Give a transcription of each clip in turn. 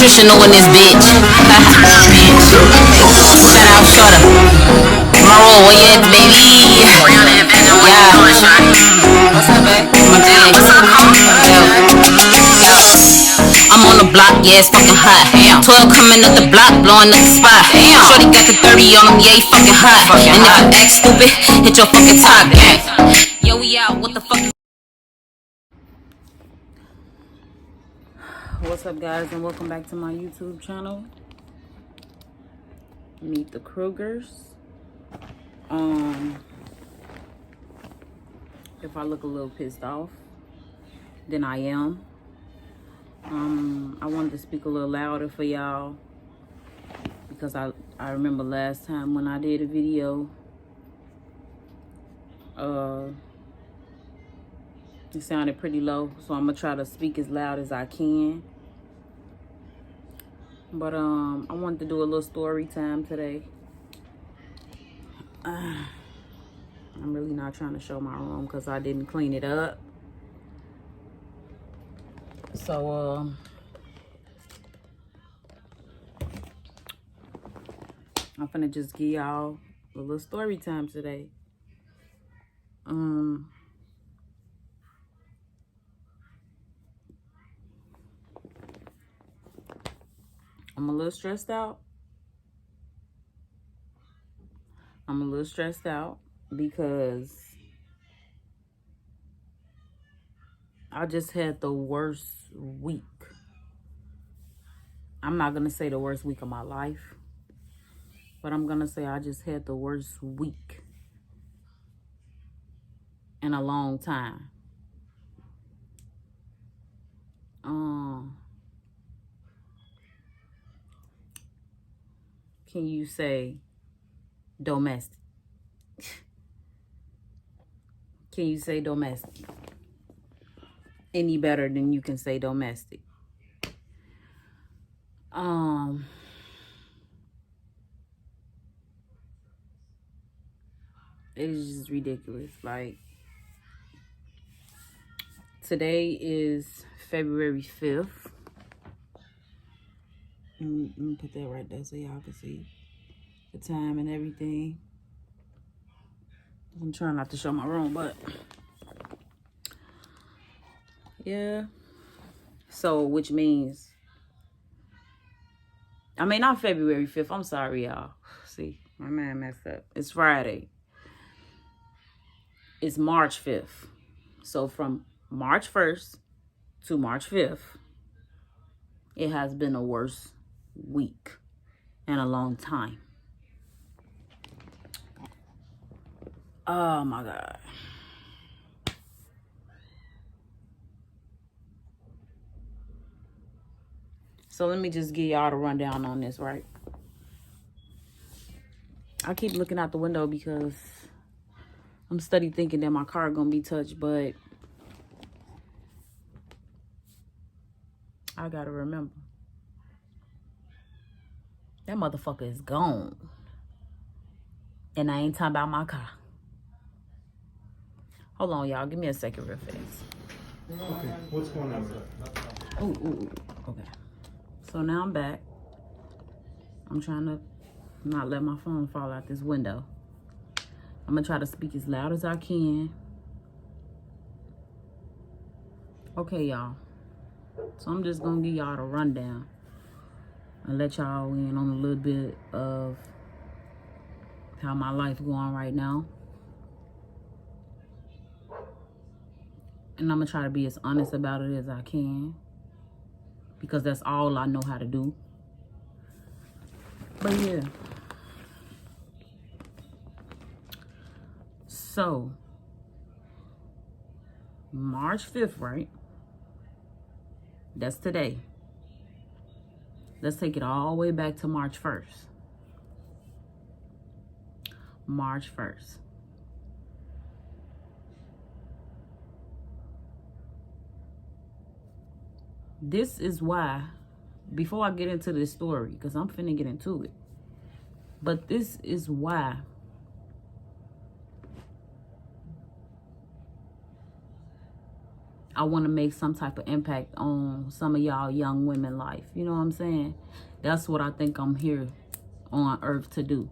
Tricia knowin' this bitch. Shout out Shorter. Maro, where you at, baby? Yeah. What's up, babe? My thing. I'm on the block, yeah, it's fucking hot. 12 coming up the block, blowing up the spot. Shorty got the 30 on him, yeah, he fucking hot. And if you act stupid, hit your fucking top gang. Yo, we out, what the fuck? What's up, guys, and welcome back to my YouTube channel. Meet the Krugers. If I look a little pissed off, then I am. I wanted to speak a little louder for y'all because I remember last time when I did a video, it sounded pretty low, so I'm gonna try to speak as loud as I can. But I wanted to do a little story time today. I'm really not trying to show my room because I didn't clean it up. So I'm finna just give y'all a little story time today. I'm a little stressed out. I'm a little stressed out because I just had the worst week. I'm not gonna say the worst week of my life, but I'm gonna say I just had the worst week in a long time. Can you say domestic? Can you say domestic any better than you can say domestic? It is just ridiculous. Like, today is February 5th. Let me put that right there so y'all can see the time and everything. I'm trying not to show my room, but yeah. So, which means, I mean, not February 5th. I'm sorry, y'all. See, my man messed up. It's Friday. It's March 5th. So from March 1st to March 5th, it has been a worse week in a long time. Oh my God. So let me just give y'all the rundown on this, right? I keep looking out the window because I'm steady thinking that my car gonna be touched, but I gotta remember that motherfucker is gone. And I ain't talking about my car. Hold on, y'all. Give me a second real fast. Okay, what's going on? Ooh. Okay. So now I'm back. I'm trying to not let my phone fall out this window. I'm gonna try to speak as loud as I can. Okay, y'all. So I'm just gonna give y'all the rundown and let y'all in on a little bit of how my life going right now. And I'm gonna try to be as honest about it as I can, because that's all I know how to do. But yeah. So, March 5th, right? That's today. Let's take it all the way back to March 1st. March 1st. This is why, before I get into this story, because I'm finna get into it, but this is why I want to make some type of impact on some of y'all young women life. You know what I'm saying? That's what I think I'm here on earth to do.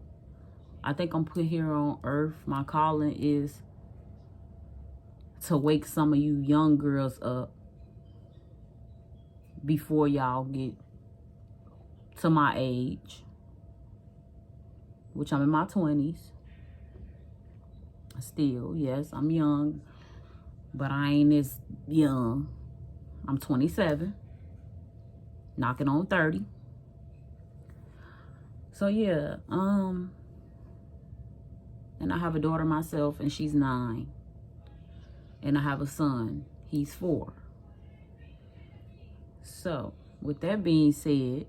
I think I'm put here on earth. My calling is to wake some of you young girls up before y'all get to my age, which I'm in my 20s. Still, yes, I'm young, but I ain't as young. I'm 27, knocking on 30. So yeah, and I have a daughter myself, and she's 9. And I have a son, he's 4. So, with that being said,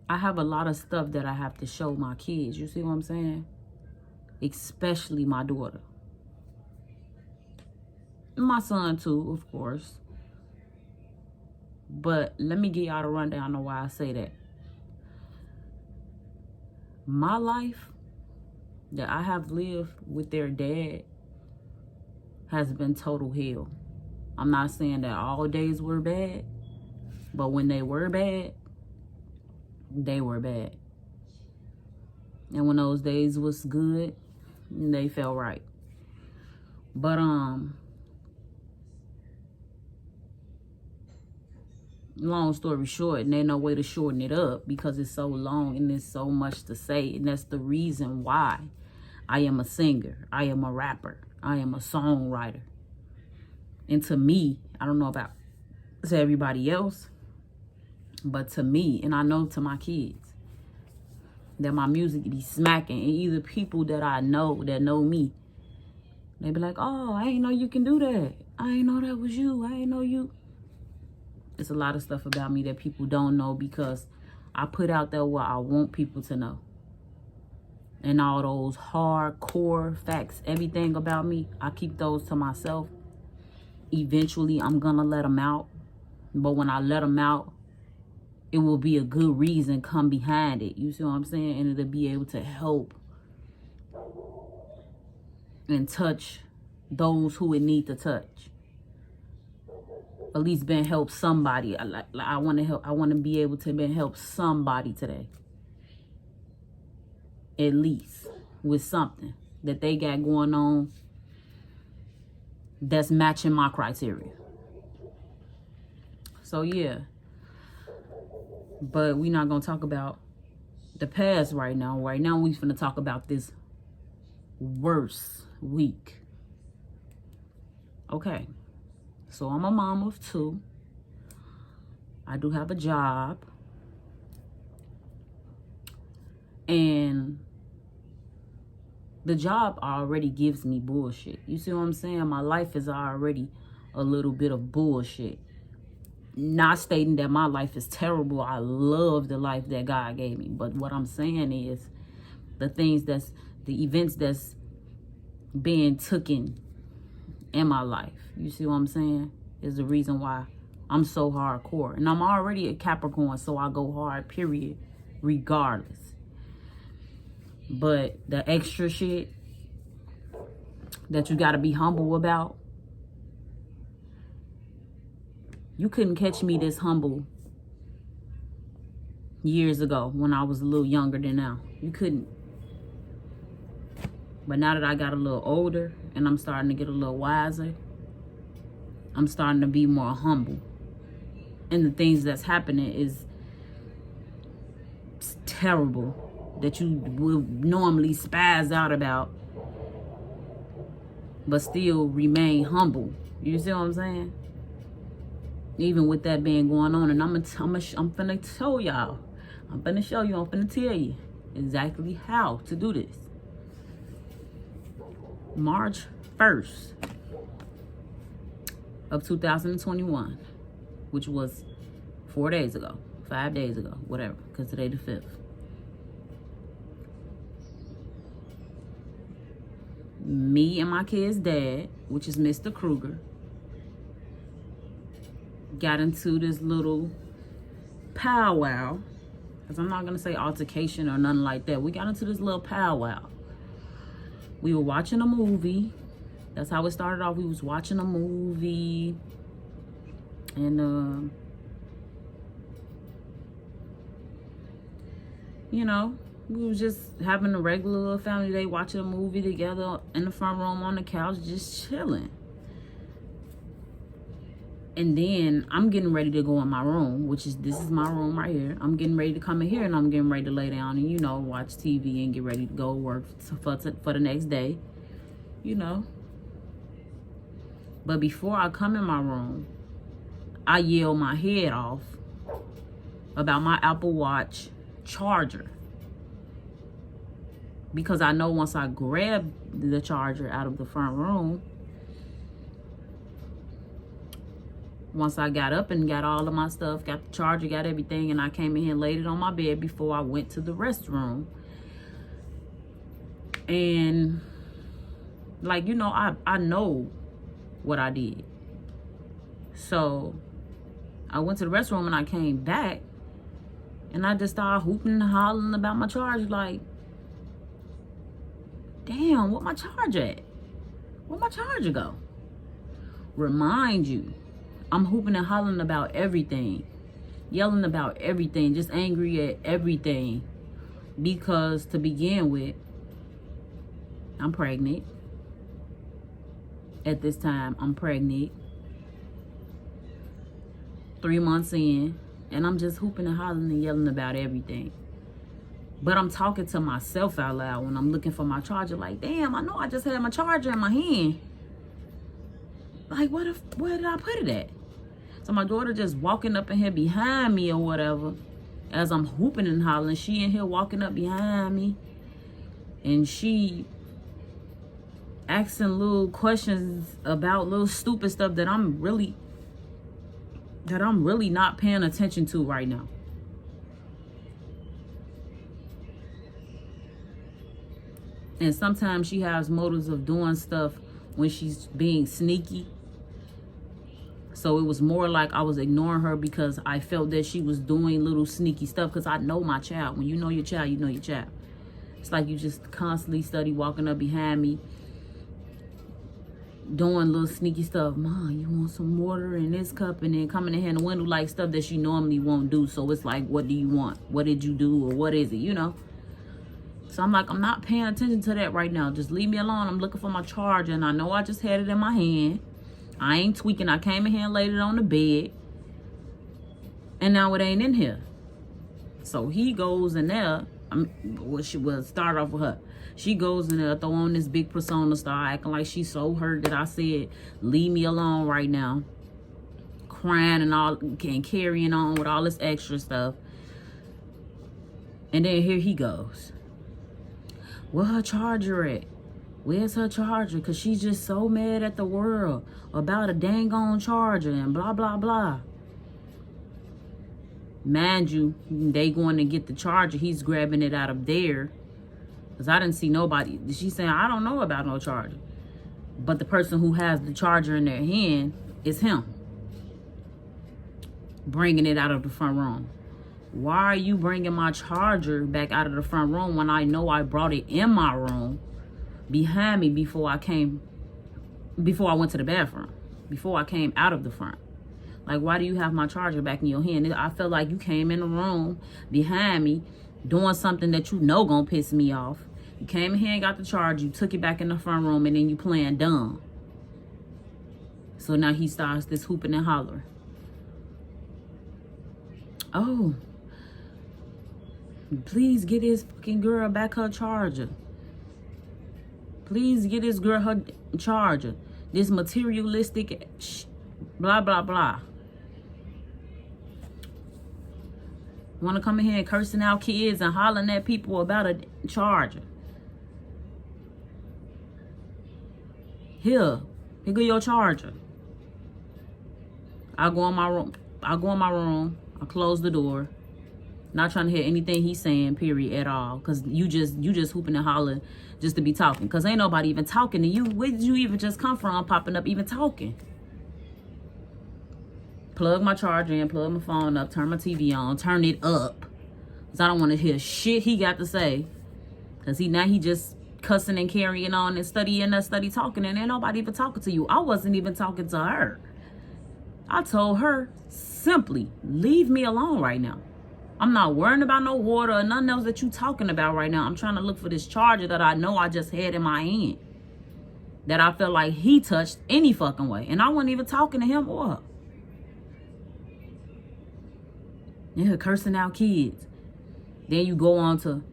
I have a lot of stuff that I have to show my kids. You see what I'm saying? Especially my daughter. My son too, of course. But let me get y'all the rundown on why I say that. My life that I have lived with their dad has been total hell. I'm not saying that all days were bad, but when they were bad, they were bad. And when those days was good, they felt right. But long story short, and there's no way to shorten it up because it's so long and there's so much to say, and that's the reason why I am a singer, I am a rapper, I am a songwriter. And to me, I don't know about to everybody else, but to me, and I know to my kids, that my music be smacking. And either people that I know that know me, they be like, oh, I ain't know you can do that. I ain't know that was you. I ain't know you. It's a lot of stuff about me that people don't know because I put out there what I want people to know. And all those hardcore facts, everything about me, I keep those to myself. Eventually, I'm going to let them out. But when I let them out, it will be a good reason come behind it. You see what I'm saying? And it'll be able to help and touch those who it need to touch. At least been help somebody. I want to help. I want to be able to been help somebody today. At least with something that they got going on that's matching my criteria. So yeah. But we're not going to talk about the past right now. Right now, we're going to talk about this worst week. Okay. So, I'm a mom of 2. I do have a job. And the job already gives me bullshit. You see what I'm saying? My life is already a little bit of bullshit. Not stating that my life is terrible. I love the life that God gave me. But what I'm saying is the events that's being taken in my life. You see what I'm saying? Is the reason why I'm so hardcore. And I'm already a Capricorn, so I go hard, period, regardless. But the extra shit that you got to be humble about, you couldn't catch me this humble years ago when I was a little younger than now. You couldn't. But now that I got a little older and I'm starting to get a little wiser, I'm starting to be more humble. And the things that's happening is terrible that you would normally spaz out about, but still remain humble. You see what I'm saying? Even with that being going on, and I'm finna tell y'all, I'm finna show you, I'm finna tell you exactly how to do this. March 1st of 2021, which was 4 days ago, 5 days ago, whatever, because today the 5th. Me and my kid's dad, which is Mr. Kruger, got into this little powwow, because I'm not going to say altercation or nothing like that. We got into this little powwow. We were watching a movie, That's how it started off. We was watching a movie, and you know, we was just having a regular little family day, watching a movie together in the front room on the couch, just chilling. And then I'm getting ready to go in my room, this is my room right here. I'm getting ready to come in here, and I'm getting ready to lay down and, you know, watch TV and get ready to go work for the next day, you know. But before I come in my room, I yell my head off about my Apple Watch charger. Because I know once I grab the charger out of the front room, once I got up and got all of my stuff, got the charger, got everything, and I came in here and laid it on my bed before I went to the restroom. And, like, you know, I know what I did. So, I went to the restroom and I came back, and I just started hooping and hollering about my charger, like, damn, what my charger at? Where my charger go? Remind you, I'm hooping and hollering about everything, yelling about everything, just angry at everything. Because to begin with, I'm pregnant. At this time, I'm pregnant. 3 months in, and I'm just hooping and hollering and yelling about everything. But I'm talking to myself out loud when I'm looking for my charger, like, damn, I know I just had my charger in my hand. Like, where did I put it at? So my daughter just walking up in here behind me or whatever, as I'm hooping and hollering. She in here walking up behind me, and she asking little questions about little stupid stuff that I'm really not paying attention to right now. And sometimes she has motives of doing stuff when she's being sneaky. So it was more like I was ignoring her because I felt that she was doing little sneaky stuff, because I know my child. When you know your child, you know your child. It's like you just constantly study walking up behind me, doing little sneaky stuff. Mom, you want some water in this cup? And then coming in here in the window, like stuff that she normally won't do. So it's like, what do you want? What did you do? Or what is it? You know? So I'm like, I'm not paying attention to that right now. Just leave me alone. I'm looking for my charger, and I know I just had it in my hand. I ain't tweaking. I came in here and laid it on the bed, and now it ain't in here. So he goes in there. She will start off with her. She goes in there, throw on this big persona, start acting like she's so hurt that I said, leave me alone right now. Crying and all, and carrying on with all this extra stuff. And then here he goes. Where her charger at? Where's her charger? Because she's just so mad at the world about a dang on charger and blah, blah, blah. Mind you, they going to get the charger. He's grabbing it out of there. Because I didn't see nobody. She's saying, I don't know about no charger. But the person who has the charger in their hand is him. Bringing it out of the front room. Why are you bringing my charger back out of the front room when I know I brought it in my room behind me before I went to the bathroom, before I came out of the front? Like, why do you have my charger back in your hand? I felt like you came in the room behind me doing something that you know gonna piss me off. You came in here and got the charger, you took it back in the front room, and then you playing dumb. So now he starts this hooping and hollering. Oh, please get this fucking girl back her charger. Please get this girl her charger. This materialistic blah, blah, blah. Want to come in here and cursing out kids and hollering at people about a charger. Here go your charger. I go in my room. I close the door. Not trying to hear anything he's saying, period, at all. Because you just hooping and hollering just to be talking. Because ain't nobody even talking to you. Where did you even just come from popping up even talking? Plug my charger in, plug my phone up, turn my TV on, turn it up. Because I don't want to hear shit he got to say. Because he just cussing and carrying on and study talking, and ain't nobody even talking to you. I wasn't even talking to her. I told her simply, leave me alone right now. I'm not worrying about no water or nothing else that you talking about right now. I'm trying to look for this charger that I know I just had in my hand, that I felt like he touched any fucking way. And I wasn't even talking to him or her. Yeah, cursing out kids. Then you go on to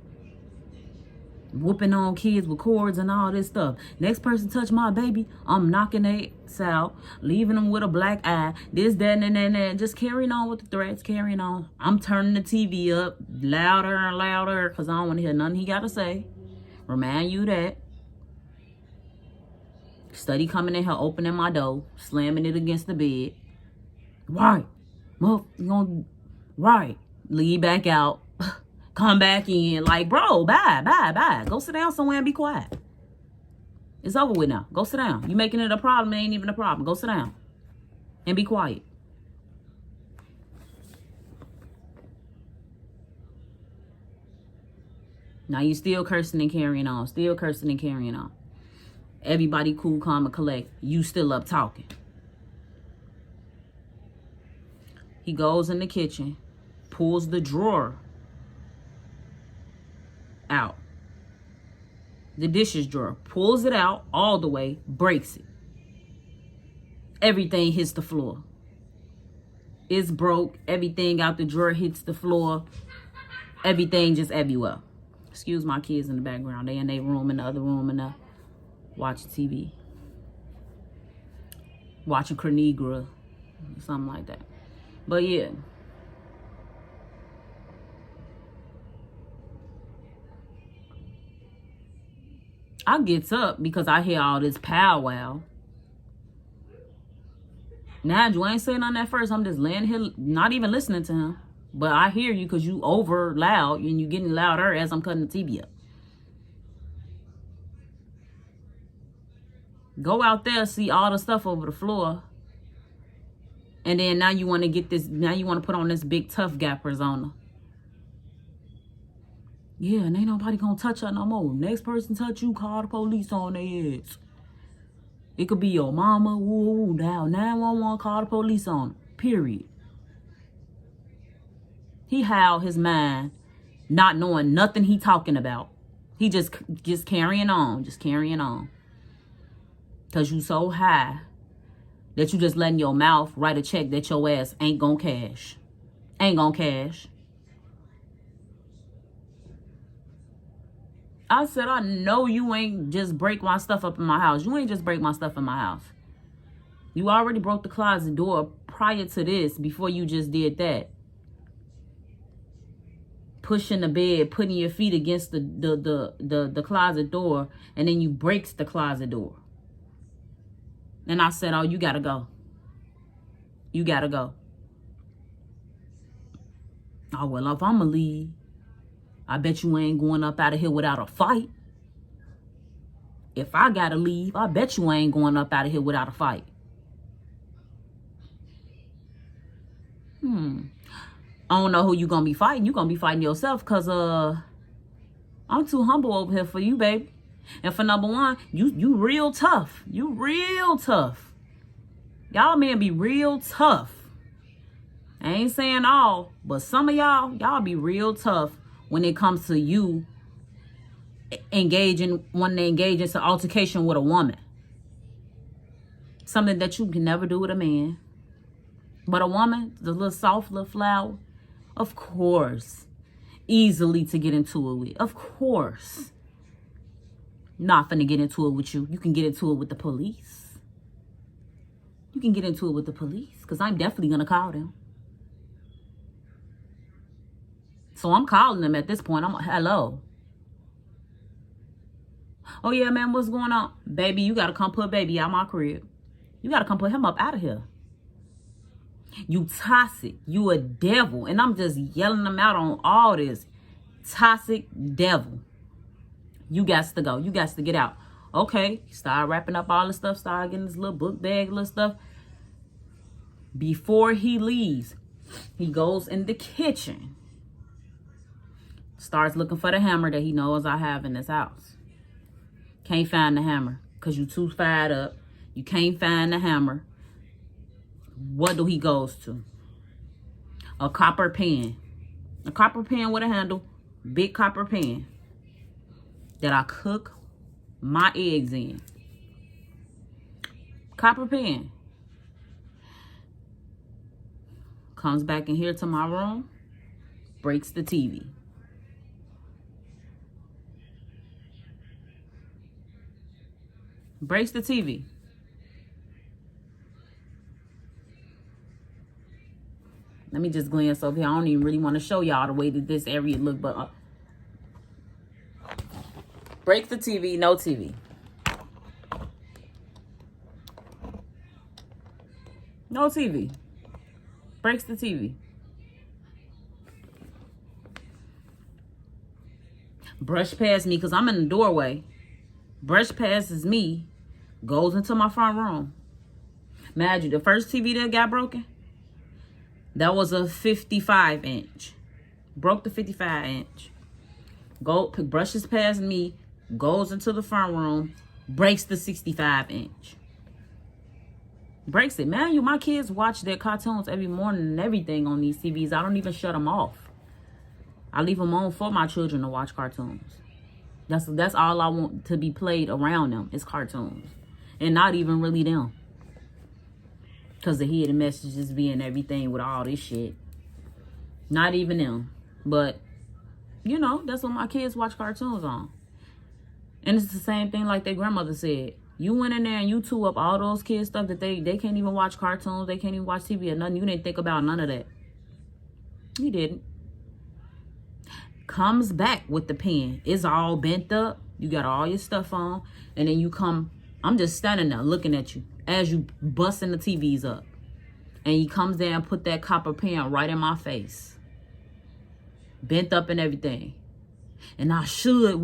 whooping on kids with cords and all this stuff. Next person touch my baby, I'm knocking their ass out, leaving them with a black eye, this, that, and just carrying on with the threats, carrying on. I'm turning the TV up louder and louder because I don't want to hear nothing he got to say. Remind you that. Study coming in here, opening my door, slamming it against the bed. Right. Well, you gonna, right. Leave back out. Come back in. Like, bro, bye. Go sit down somewhere and be quiet. It's over with now. Go sit down. You making it a problem. It ain't even a problem. Go sit down and be quiet. Now you still cursing and carrying on. Still cursing and carrying on. Everybody cool, calm, and collect. You still up talking. He goes in the kitchen, pulls the drawer out. The dishes drawer. Pulls it out all the way, breaks it. Everything hits the floor. It's broke. Everything out the drawer hits the floor. Everything just everywhere. Excuse my kids in the background. They in their room, in the other room, and watching TV. Watching Carnegie, something like that. But yeah. I gets up because I hear all this powwow. Now, you ain't saying nothing at first. I'm just laying here, not even listening to him. But I hear you because you over loud and you getting louder as I'm cutting the TV up. Go out there, see all the stuff over the floor. And then now you want to get this, now you want to put on this big tough guy persona. Yeah, and ain't nobody gonna touch her no more. Next person touch you, call the police on their heads. It could be your mama, woo, now 911, call the police on her, period. He howled his mind, not knowing nothing he talking about. He just carrying on, Because you so high that you just letting your mouth write a check that your ass ain't gonna cash. Ain't gonna cash. I said, I know you ain't just break my stuff up in my house. You ain't just break my stuff in my house. You already broke the closet door prior to this, before you just did that. Pushing the bed, putting your feet against the closet door, and then you breaks the closet door. And I said, oh, you gotta go. You gotta go. Oh, well, if I'ma leave, I bet you ain't going up out of here without a fight. If I gotta leave, I bet you ain't going up out of here without a fight. I don't know who you gonna be fighting. You gonna be fighting yourself, because I'm too humble over here for you, baby. And for number one, you real tough. You real tough. Y'all men be real tough. I ain't saying all, but some of y'all be real tough when it comes to you when they engage in some altercation with a woman. Something that you can never do with a man. But a woman, the little soft little flower, of course, easily to get into it with. Of course. Not finna get into it with you. You can get into it with the police. You can get into it with the police, because I'm definitely gonna call them. So I'm calling them at this point. Hello. Oh yeah, man, what's going on? Baby, you gotta come put baby out my crib. You gotta come put him up out of here. You toxic. You a devil. And I'm just yelling them out on all this. Toxic devil. You got to go. You got to get out. Okay. Start wrapping up all the stuff. Start getting this little book bag, little stuff. Before he leaves, he goes in the kitchen. Starts looking for the hammer that he knows I have in this house. Can't find the hammer because you too fired up. You can't find the hammer. What do he goes to? A copper pan. A copper pan with a handle. Big copper pan that I cook my eggs in. Copper pan. Comes back in here to my room. Breaks the TV. Breaks the TV. Let me just glance over here. I don't even really want to show y'all the way that this area look, but breaks the TV, no TV. No TV. Breaks the TV. Brush past me because I'm in the doorway. Brush passes me. Goes into my front room. Imagine the first TV that got broken. That was a 55 inch. Broke the 55 inch. Brushes past me. Goes into the front room. Breaks the 65 inch. Breaks it. Man, my kids watch their cartoons every morning and everything on these TVs. I don't even shut them off. I leave them on for my children to watch cartoons. That's all I want to be played around them is cartoons. And not even really them. Because the hidden messages be and everything with all this shit. Not even them. But, that's what my kids watch cartoons on. And it's the same thing like their grandmother said. You went in there and you tore up all those kids stuff that they can't even watch cartoons. They can't even watch TV or nothing. You didn't think about none of that. You didn't. Comes back with the pen. It's all bent up. You got all your stuff on. And then you come. I'm just standing there looking at you as you busting the TVs up. And he comes there and put that copper pen right in my face. Bent up and everything. And I should,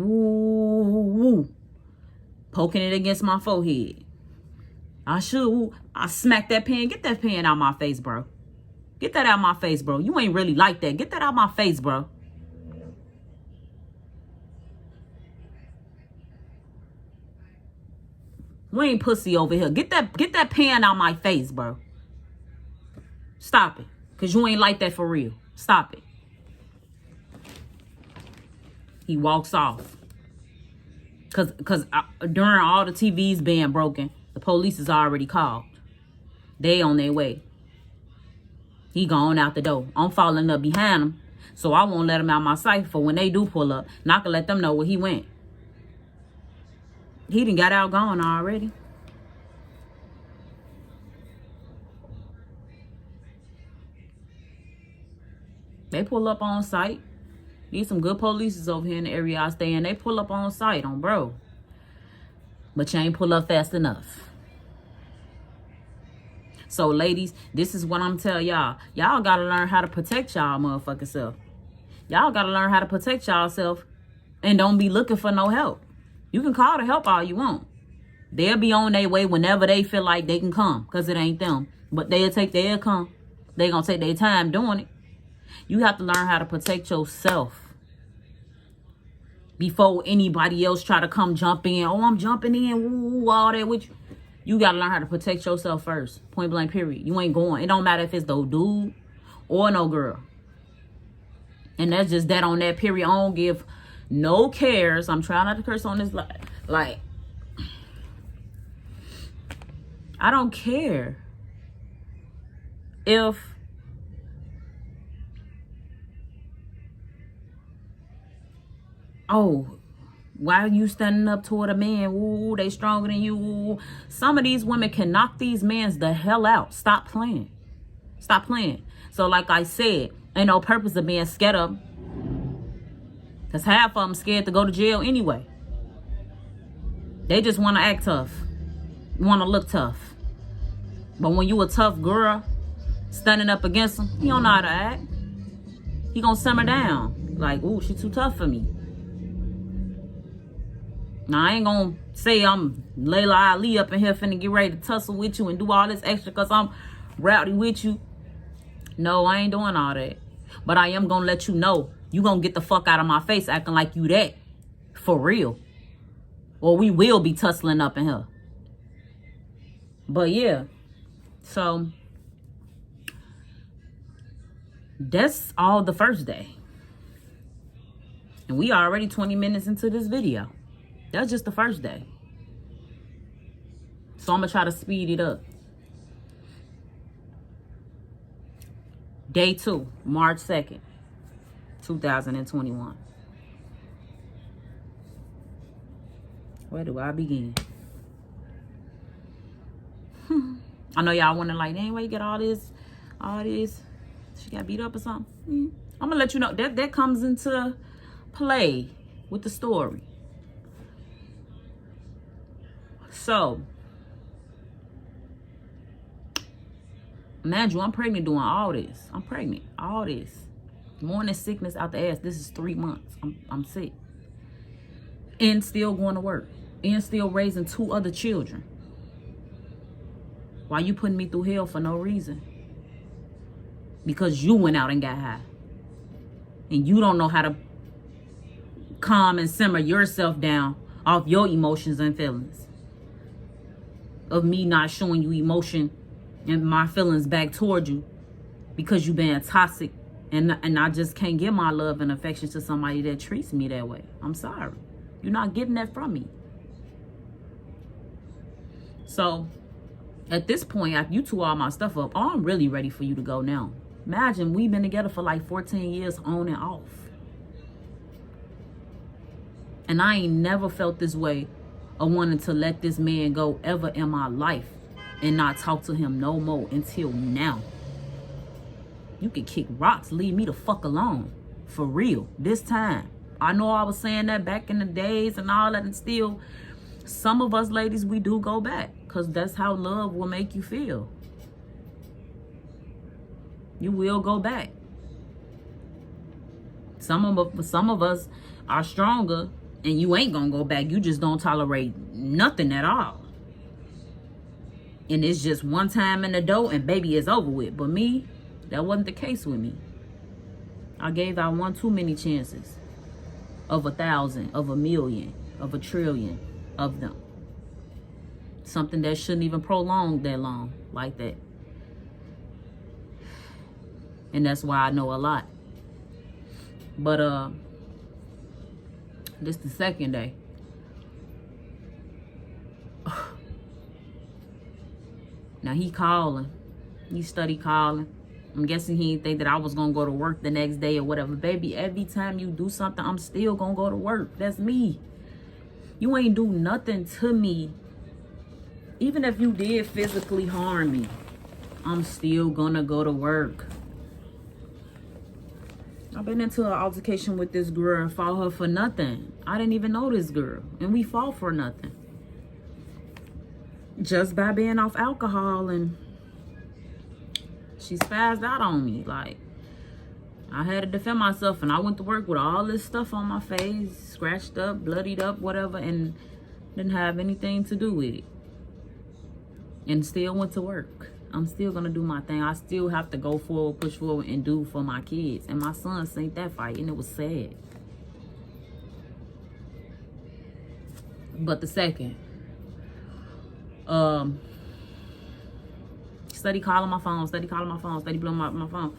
poking it against my forehead. I smack that pen. Get that pen out my face, bro. Get that out my face, bro. You ain't really like that. Get that out my face, bro. We ain't pussy over here. Get that pen out my face, bro. Stop it. Because you ain't like that for real. Stop it. He walks off. Because during all the TVs being broken, the police is already called. They on their way. He gone out the door. I'm following up behind him. So I won't let him out my sight for when they do pull up. And I can let them know where he went. He done got out gone already. They pull up on site. Need some good police over here in the area I stay in. They pull up on site on bro. But you ain't pull up fast enough. So ladies, this is what I'm telling y'all. Y'all gotta learn how to protect y'all motherfucking self. Y'all gotta learn how to protect y'all self and don't be looking for no help. You can call to help all you want. They'll be on their way whenever they feel like they can come. Because it ain't them. But they'll come. They gonna take their time doing it. You have to learn how to protect yourself. Before anybody else try to come jump in. Oh, I'm jumping in. Ooh, all that with you. You gotta learn how to protect yourself first. Point blank period. You ain't going. It don't matter if it's no dude or no girl. And that's just that on that period. I don't give no cares. I'm trying not to curse on this. Like, I don't care if why are you standing up toward a man? Ooh, they stronger than you. Ooh. Some of these women can knock these men the hell out. Stop playing. Stop playing. So like I said, ain't no purpose of being scared of them. Because half of them scared to go to jail anyway. They just want to act tough. Want to look tough. But when you a tough girl, standing up against them, he don't know how to act. He gonna simmer down. Like, ooh, she too tough for me. Now, I ain't gonna say I'm Layla Ali up in here finna get ready to tussle with you and do all this extra because I'm rowdy with you. No, I ain't doing all that. But I am gonna let you know. You gonna get the fuck out of my face acting like you that. For real. Or we will be tussling up in here. But yeah. So that's all the first day. And we already 20 minutes into this video. That's just the first day. So I'm going to try to speed it up. Day 2, March 2nd, 2021. Where do I begin? I know y'all wondering, like, dang, where you get all this? She got beat up or something? I'm going to let you know. That comes into play with the story. So, imagine I'm pregnant doing all this. I'm pregnant, all this. Morning sickness out the ass. This is 3 months. I'm sick. And still going to work. And still raising 2 other children. Why you putting me through hell for no reason? Because you went out and got high. And you don't know how to calm and simmer yourself down off your emotions and feelings. Of me not showing you emotion and my feelings back toward you because you being toxic, and I just can't give my love and affection to somebody that treats me that way. I'm sorry. You're not getting that from me. So at this point, after you tore all my stuff up, I'm really ready for you to go now. Imagine we've been together for like 14 years on and off. And I ain't never felt this way of wanting to let this man go ever in my life and not talk to him no more until now. You can kick rocks, leave me the fuck alone. For real, this time. I know I was saying that back in the days and all that, and still, some of us ladies, we do go back. Because that's how love will make you feel. You will go back. Some of us are stronger, and you ain't gonna go back. You just don't tolerate nothing at all. And it's just one time in the door and baby, it's over with. But me, that wasn't the case with me. I gave out one too many chances. Of 1,000, of 1,000,000, of 1,000,000,000,000 of them. Something that shouldn't even prolong that long like that. And that's why I know a lot. But this the second day. Now he calling. He study calling. I'm guessing he didn't think that I was gonna go to work the next day or whatever. Baby, every time you do something, I'm still gonna go to work. That's me. You ain't do nothing to me. Even if you did physically harm me, I'm still gonna go to work. I've been into an altercation with this girl and fought her for nothing. I didn't even know this girl. And we fought for nothing. Just by being off alcohol, and she spazzed out on me. Like, I had to defend myself, and I went to work with all this stuff on my face, scratched up, bloodied up, whatever, and didn't have anything to do with it. And still went to work. I'm still gonna do my thing. I still have to go forward, push forward, and do for my kids. And my son seen that fight, and it was sad. But the second, steady calling my phone, steady blowing my phone.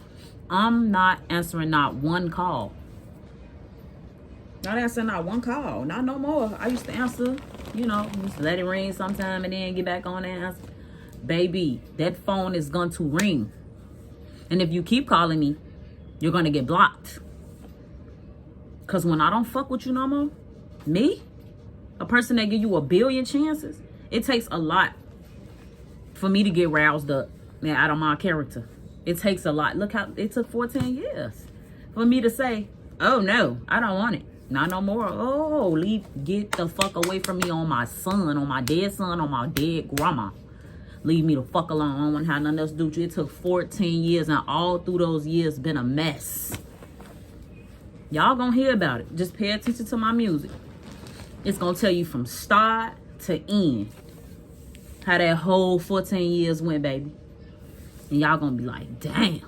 I'm not answering not one call. Not answering not one call. Not no more. I used to answer, just let it ring sometime and then get back on and answer. Baby, that phone is going to ring. And if you keep calling me, you're going to get blocked. Because when I don't fuck with you no more, me, a person that give you 1 billion chances, it takes a lot for me to get roused up and out of my character. It takes a lot. Look how it took 14 years for me to say, oh no, I don't want it. Not no more. Oh, get the fuck away from me on my son, on my dead son, on my dead grandma. Leave me the fuck alone. I don't want to have nothing else to do with you. It took 14 years, and all through those years been a mess. Y'all gonna hear about it. Just pay attention to my music. It's gonna tell you from start to end how that whole 14 years went, baby. And y'all gonna be like, damn,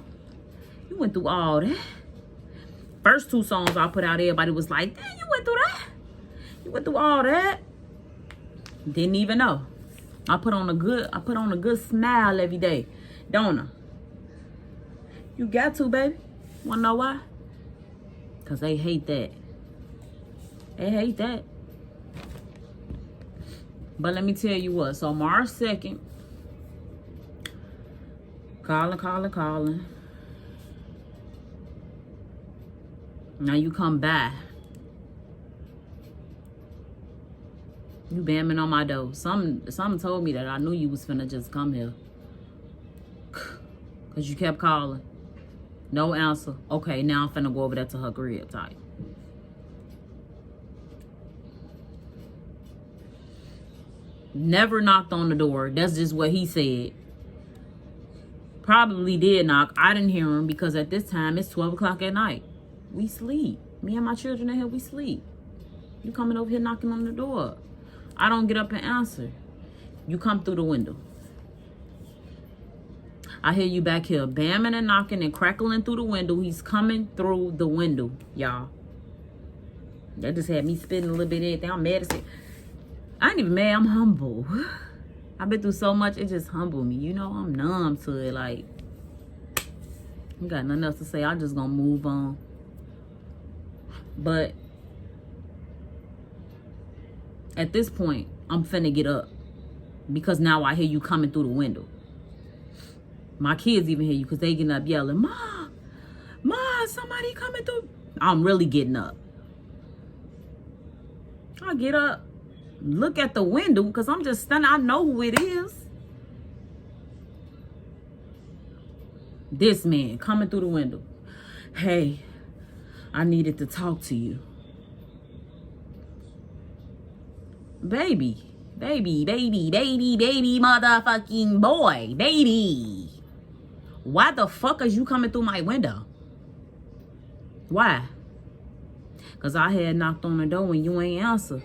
you went through all that. First 2 songs I put out, everybody was like, damn, you went through that? You went through all that? Didn't even know. I put on a good smile every day, don't I? You got to, baby. Wanna know why? Cause they hate that. They hate that. But let me tell you what. So March 2nd, calling. Now you come by. You bamming on my door. Something told me that I knew you was finna just come here. Cause you kept calling. No answer. Okay, now I'm finna go over there to her crib type. Never knocked on the door. That's just what he said. Probably did knock. I didn't hear him because at this time it's 12 o'clock at night. We sleep. Me and my children in here, we sleep. You coming over here knocking on the door. I don't get up and answer. You come through the window. I hear you back here bamming and knocking and crackling through the window. He's coming through the window, y'all. That just had me spitting a little bit of anything. I'm mad as it. I ain't even mad. I'm humble. I've been through so much. It just humbled me. You know, I'm numb to it. Like, I got nothing else to say. I'm just gonna move on. But at this point, I'm finna get up because now I hear you coming through the window. My kids even hear you because they getting up yelling, Ma, somebody coming through. I'm really getting up. I get up, look at the window because I'm just standing. I know who it is. This man coming through the window. Hey, I needed to talk to you. Baby, motherfucking boy, baby. Why the fuck is you coming through my window? Why? Because I had knocked on the door and you ain't answer.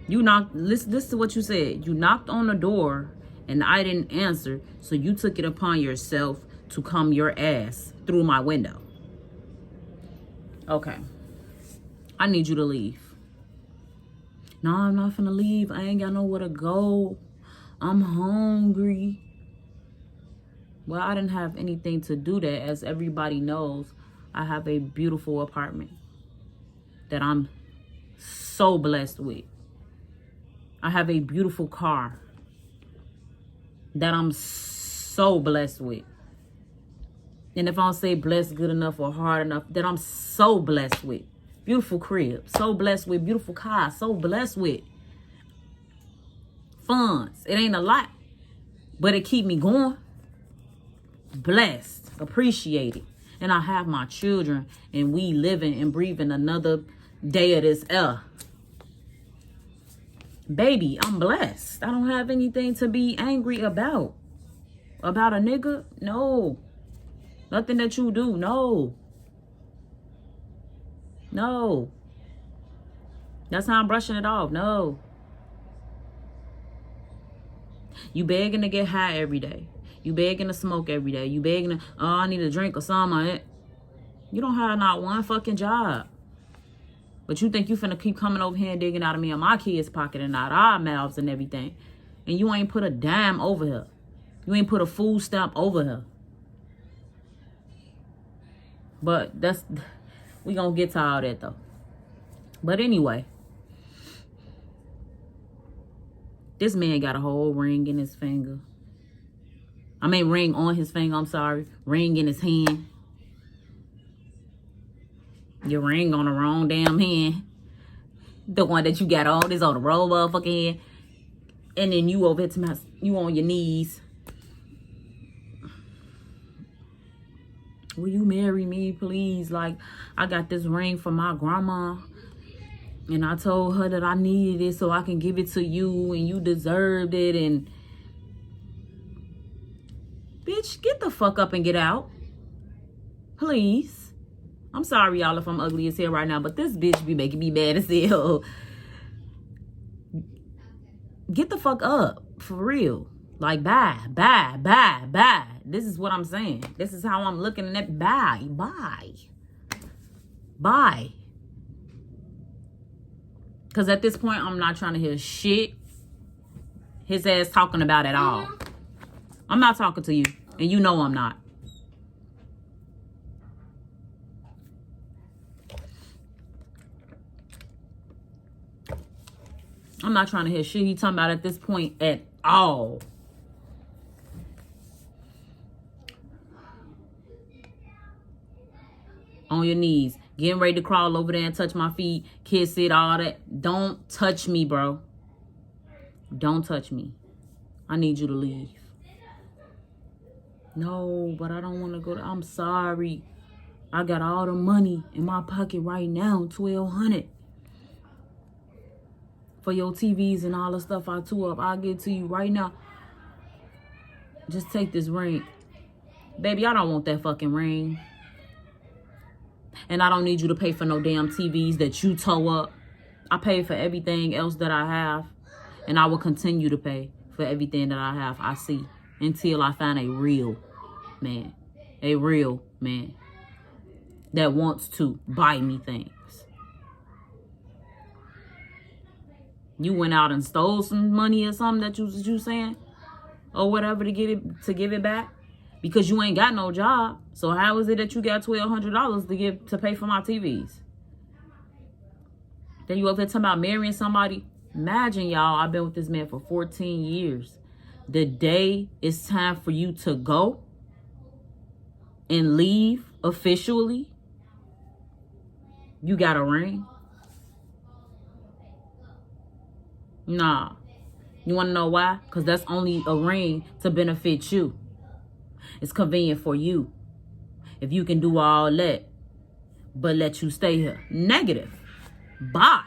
You knocked, listen to what you said. You knocked on the door and I didn't answer, so you took it upon yourself to come your ass through my window. Okay. I need you to leave. No, I'm not finna leave. I ain't got nowhere to go. I'm hungry. Well, I didn't have anything to do that. As everybody knows, I have a beautiful apartment that I'm so blessed with. I have a beautiful car that I'm so blessed with. And if I don't say blessed good enough or hard enough, that I'm so blessed with. Beautiful crib, so blessed with. Beautiful car, so blessed with. Funds, it ain't a lot, but it keep me going. Blessed, appreciated. And I have my children and we living and breathing another day of this air. Baby, I'm blessed. I don't have anything to be angry about. About a nigga? No. Nothing that you do, no. No. That's how I'm brushing it off. No. You begging to get high every day. You begging to smoke every day. You begging to, oh, I need a drink or something. You don't have not one fucking job. But you think you finna keep coming over here and digging out of me and my kids' pocket and out our mouths and everything. And you ain't put a dime over here. You ain't put a food stamp over here. But that's... we gonna get to all that though. But anyway, this man got a whole ring in his finger. I mean, ring on his finger, I'm sorry. Ring in his hand. Your ring on the wrong damn hand. The one that you got on is on the wrong motherfucking hand. And then you over here to my, you on your knees. Will you marry me, please? Like, I got this ring from my grandma. And I told her that I needed it so I can give it to you. And you deserved it. And... bitch, get the fuck up and get out. Please. I'm sorry, y'all, if I'm ugly as hell right now. But this bitch be making me mad as hell. Get the fuck up. For real. Like, bye. This is what I'm saying. This is how I'm looking at it. Bye. Because at this point, I'm not trying to hear shit his ass talking about at all. I'm not talking to you, and you know I'm not. I'm not trying to hear shit he talking about at this point at all. On your knees, getting ready to crawl over there and touch my feet, kiss it, all that. Don't touch me, bro. Don't touch me. I need you to leave. No, but I don't want to go to... I'm sorry. I got all the money in my pocket right now, $1,200. For your TVs and all the stuff I tore up. I'll get to you right now. Just take this ring. Baby, I don't want that fucking ring. And I don't need you to pay for no damn TVs that you tore up. I pay for everything else that I have. And I will continue to pay for everything that I have. I see. Until I find a real man. A real man. That wants to buy me things. You went out and stole some money or something that you saying? Or whatever to give it back? Because you ain't got no job. So how is it that you got $1,200 to pay for my TVs? Then you up here talking about marrying somebody? Imagine, y'all, I've been with this man for 14 years. The day it's time for you to go and leave officially, you got a ring? Nah. You want to know why? Because that's only a ring to benefit you. It's convenient for you. If you can do all that, but let you stay here. Negative. Bye.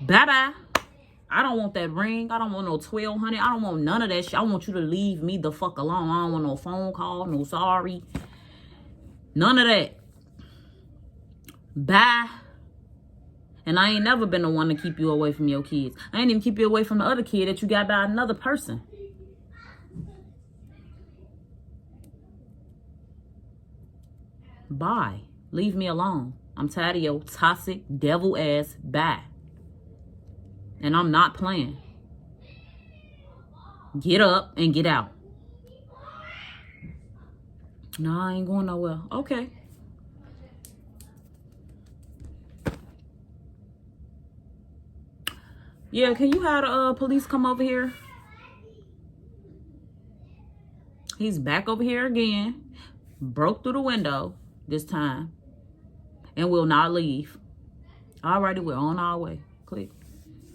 Bye-bye. I don't want that ring. I don't want no $1,200. I don't want none of that shit. I want you to leave me the fuck alone. I don't want no phone call, no sorry. None of that. Bye. And I ain't never been the one to keep you away from your kids. I ain't even keep you away from the other kid that you got by another person. Bye. Leave me alone. I'm tired of your toxic devil ass. Bye. And I'm not playing. Get up and get out. No, I ain't going nowhere. Okay. Yeah, can you have the police come over here? He's back over here again. Broke through the window this time. And will not leave. Alrighty, we're on our way. Click.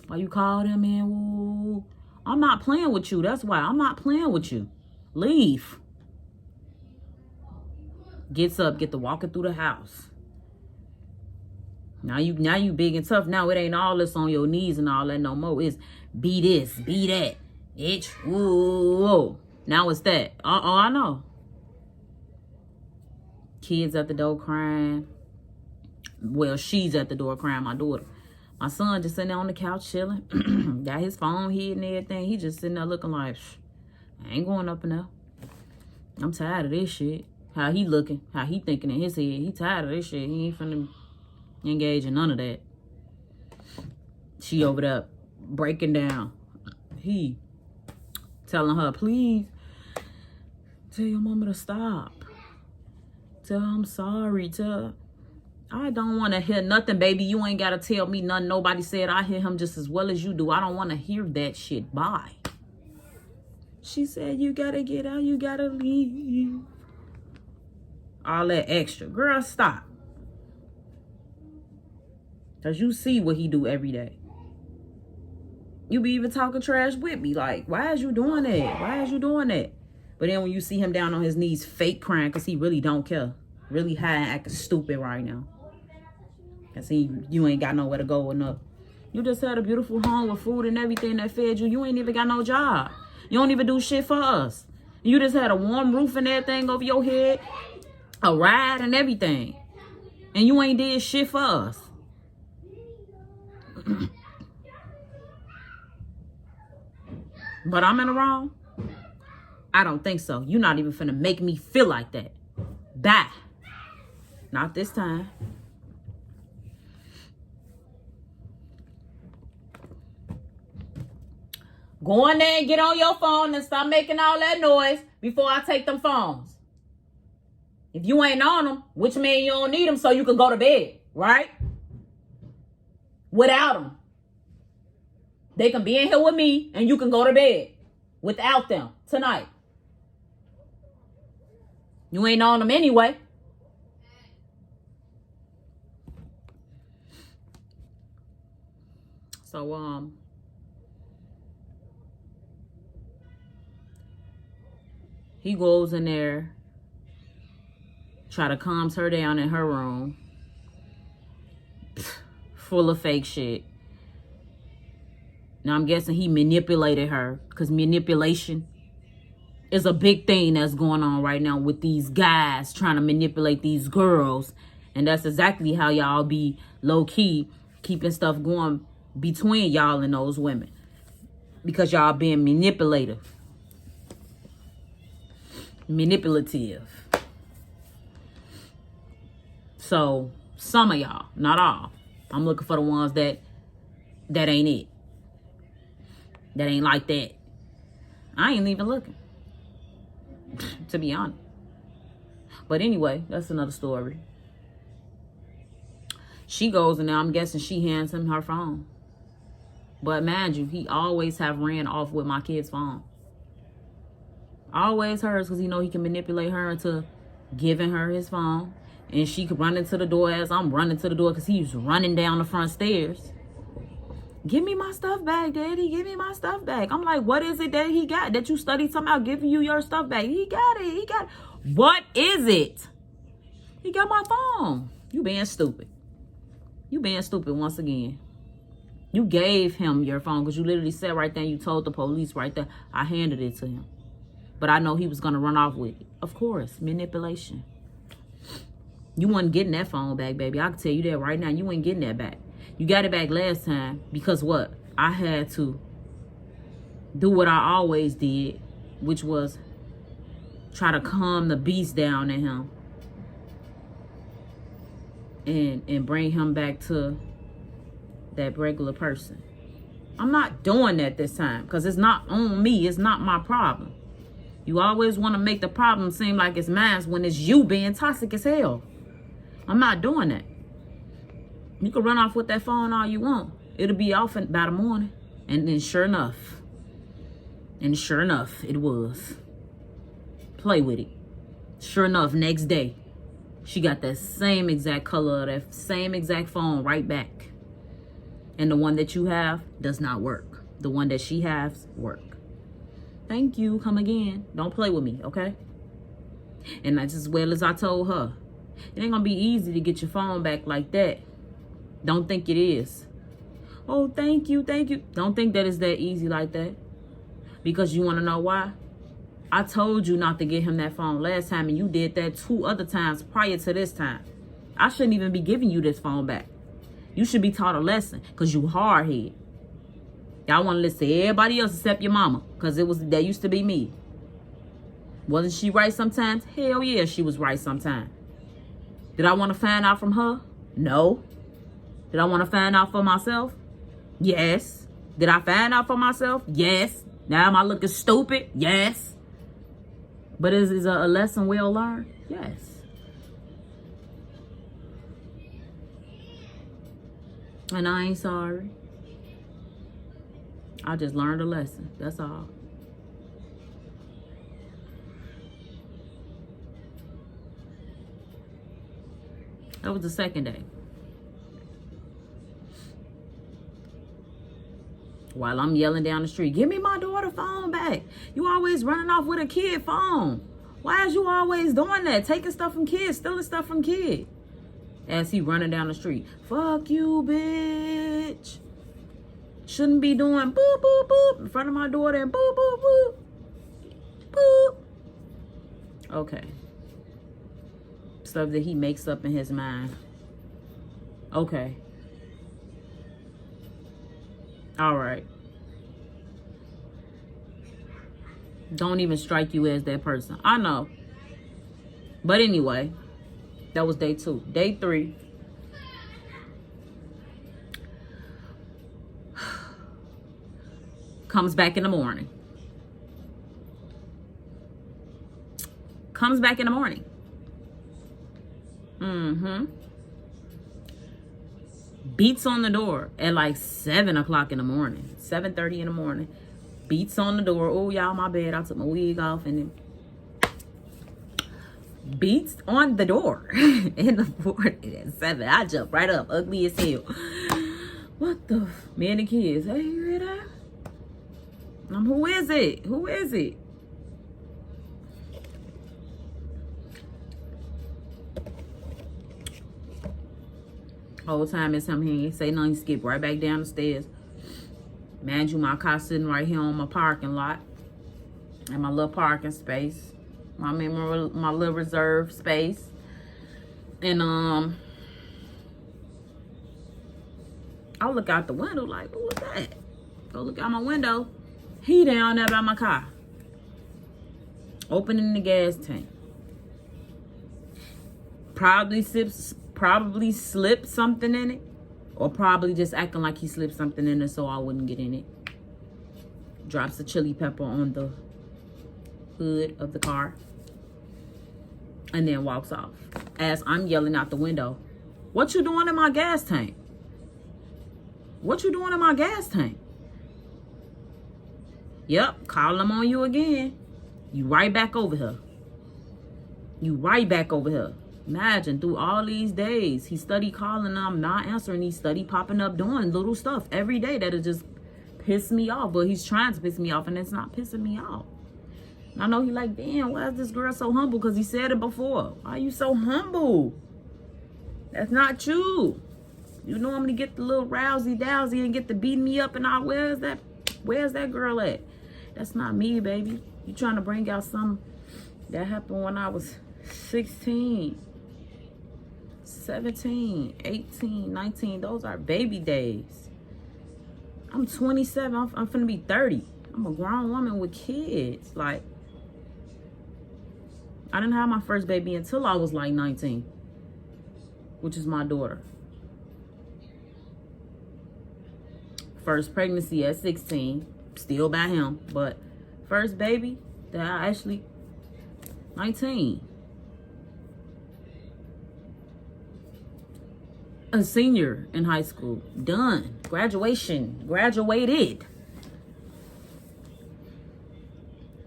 Why you called him in? Woo. I'm not playing with you. That's why. I'm not playing with you. Leave. Gets up, get to walking through the house. Now you big and tough. Now it ain't all this on your knees and all that no more. It's be this, be that. Itch. Whoa. Now it's that. Oh, I know. Kids at the door crying. Well, she's at the door crying, my daughter. My son just sitting there on the couch chilling. Got his phone hid and everything. He just sitting there looking like, I ain't going up in there. I'm tired of this shit. How he looking. How he thinking in his head. He tired of this shit. He ain't finna engage in none of that. She over there breaking down. He telling her, please tell your mama to stop. Tell her I'm sorry. Tell her, I don't want to hear nothing, baby. You ain't got to tell me nothing. Nobody said I hear him just as well as you do. I don't want to hear that shit. Bye. She said, you got to get out. You got to leave. All that extra. Girl, stop. Because you see what he do every day. You be even talking trash with me. Like, why is you doing that? Why is you doing that? But then when you see him down on his knees fake crying because he really don't care. Really high and acting stupid right now. Because you ain't got nowhere to go or nothing. You just had a beautiful home with food and everything that fed you. You ain't even got no job. You don't even do shit for us. You just had a warm roof and everything over your head. A ride and everything. And you ain't did shit for us. But I'm in the wrong? I don't think so. You're not even finna make me feel like that. Bye. Not this time. Go in there and get on your phone and stop making all that noise before I take them phones. If you ain't on them, which means you don't need them, so you can go to bed, right? Without them. They can be in here with me and you can go to bed without them tonight. You ain't on them anyway. So, he goes in there, try to calm her down in her room, full of fake shit. Now, I'm guessing he manipulated her, because manipulation is a big thing that's going on right now with these guys trying to manipulate these girls. And that's exactly how y'all be low-key keeping stuff going between y'all and those women, because y'all being manipulative. So some of y'all, not all. I'm looking for the ones that ain't it. That ain't like that. I ain't even looking, to be honest. But anyway, that's another story. She goes in there, I'm guessing she hands him her phone. But mind you, he always have ran off with my kid's phone. Always hers, because he know he can manipulate her into giving her his phone. And she could run into the door as I'm running to the door, because he's running down the front stairs. Give me my stuff back, Daddy. Give me my stuff back. I'm like, what is it that he got that you studied somehow giving you your stuff back? He got it. He got it. What is it? He got my phone. You being stupid. You being stupid once again. You gave him your phone because you literally said right there, you told the police right there, I handed it to him. But I know he was going to run off with it. Of course, manipulation. You wasn't getting that phone back, baby. I can tell you that right now. You ain't getting that back. You got it back last time because what? I had to do what I always did, which was try to calm the beast down in him and bring him back to that regular person. I'm not doing that this time because it's not on me. It's not my problem. You always want to make the problem seem like it's mine when it's you being toxic as hell. I'm not doing that. You can run off with that phone all you want. It'll be off by the morning. And then sure enough, it was. Play with it. Sure enough, next day, she got that same exact color, that same exact phone right back. And the one that you have does not work. The one that she has work. Thank you. Come again. Don't play with me, okay? And that's as well as I told her. It ain't gonna be easy to get your phone back like that. Don't think it is. Oh, thank you. Don't think that it's that easy like that. Because you want to know why? I told you not to get him that phone last time, and you did that 2 other times prior to this time. I shouldn't even be giving you this phone back. You should be taught a lesson because you hard-headed. Y'all want to listen to everybody else except your mama, because that used to be me. Wasn't she right sometimes? Hell yeah, she was right sometimes. Did I want to find out from her? No. Did I want to find out for myself? Yes. Did I find out for myself? Yes. Now am I looking stupid? Yes. But is a lesson well learned? Yes. And I ain't sorry. I just learned a lesson. That's all. That was the second day. While I'm yelling down the street, give me my daughter's phone back. You always running off with a kid phone. Why is you always doing that? Taking stuff from kids, stealing stuff from kids. As he running down the street. Fuck you, bitch. Shouldn't be doing boop, boop, boop in front of my daughter and boop, boop, boop. Boop. Okay. Stuff that he makes up in his mind. Okay. All right. Don't even strike you as that person. I know. But anyway, that was day 2. Day 3. Comes back in the morning. Comes back in the morning. Beats on the door at like 7 o'clock in the morning. 7:30 in the morning. Beats on the door. Oh, y'all, my bad. I took my wig off and then beats on the door in the morning at 7. I jumped right up, ugly as hell. What the? Me and the kids. Hey, you hear that? Who is it? Who is it? Whole time it's him. He ain't say nothing. Skip right back down the stairs. Man, you, my car sitting right here on my parking lot, and my little parking space, my little reserve space, and I look out the window like, who was that? Go look out my window. He down there by my car, opening the gas tank. Probably slipped something in it, or probably just acting like he slipped something in it so I wouldn't get in it. Drops a chili pepper on the hood of the car, and then walks off. As I'm yelling out the window, "What you doing in my gas tank? What you doing in my gas tank?" Yep, calling him on you again. You right back over here. You right back over here. Imagine, through all these days, he study calling and I'm not answering. He study popping up doing little stuff every day that'll just piss me off. But he's trying to piss me off and it's not pissing me off. And I know he like, damn, why is this girl so humble? Because he said it before. Why are you so humble? That's not you. You normally get the little rousy-dowsy and get the beating me up and all. Where's that girl at? That's not me, baby. You trying to bring out something that happened when I was 16. 17, 18, 19, those are baby days. I'm 27, I'm finna be 30. I'm a grown woman with kids. Like, I didn't have my first baby until I was like 19, which is my daughter. First pregnancy at 16, still by him, but first baby that I actually, 19. A senior in high school. Done. Graduation. Graduated.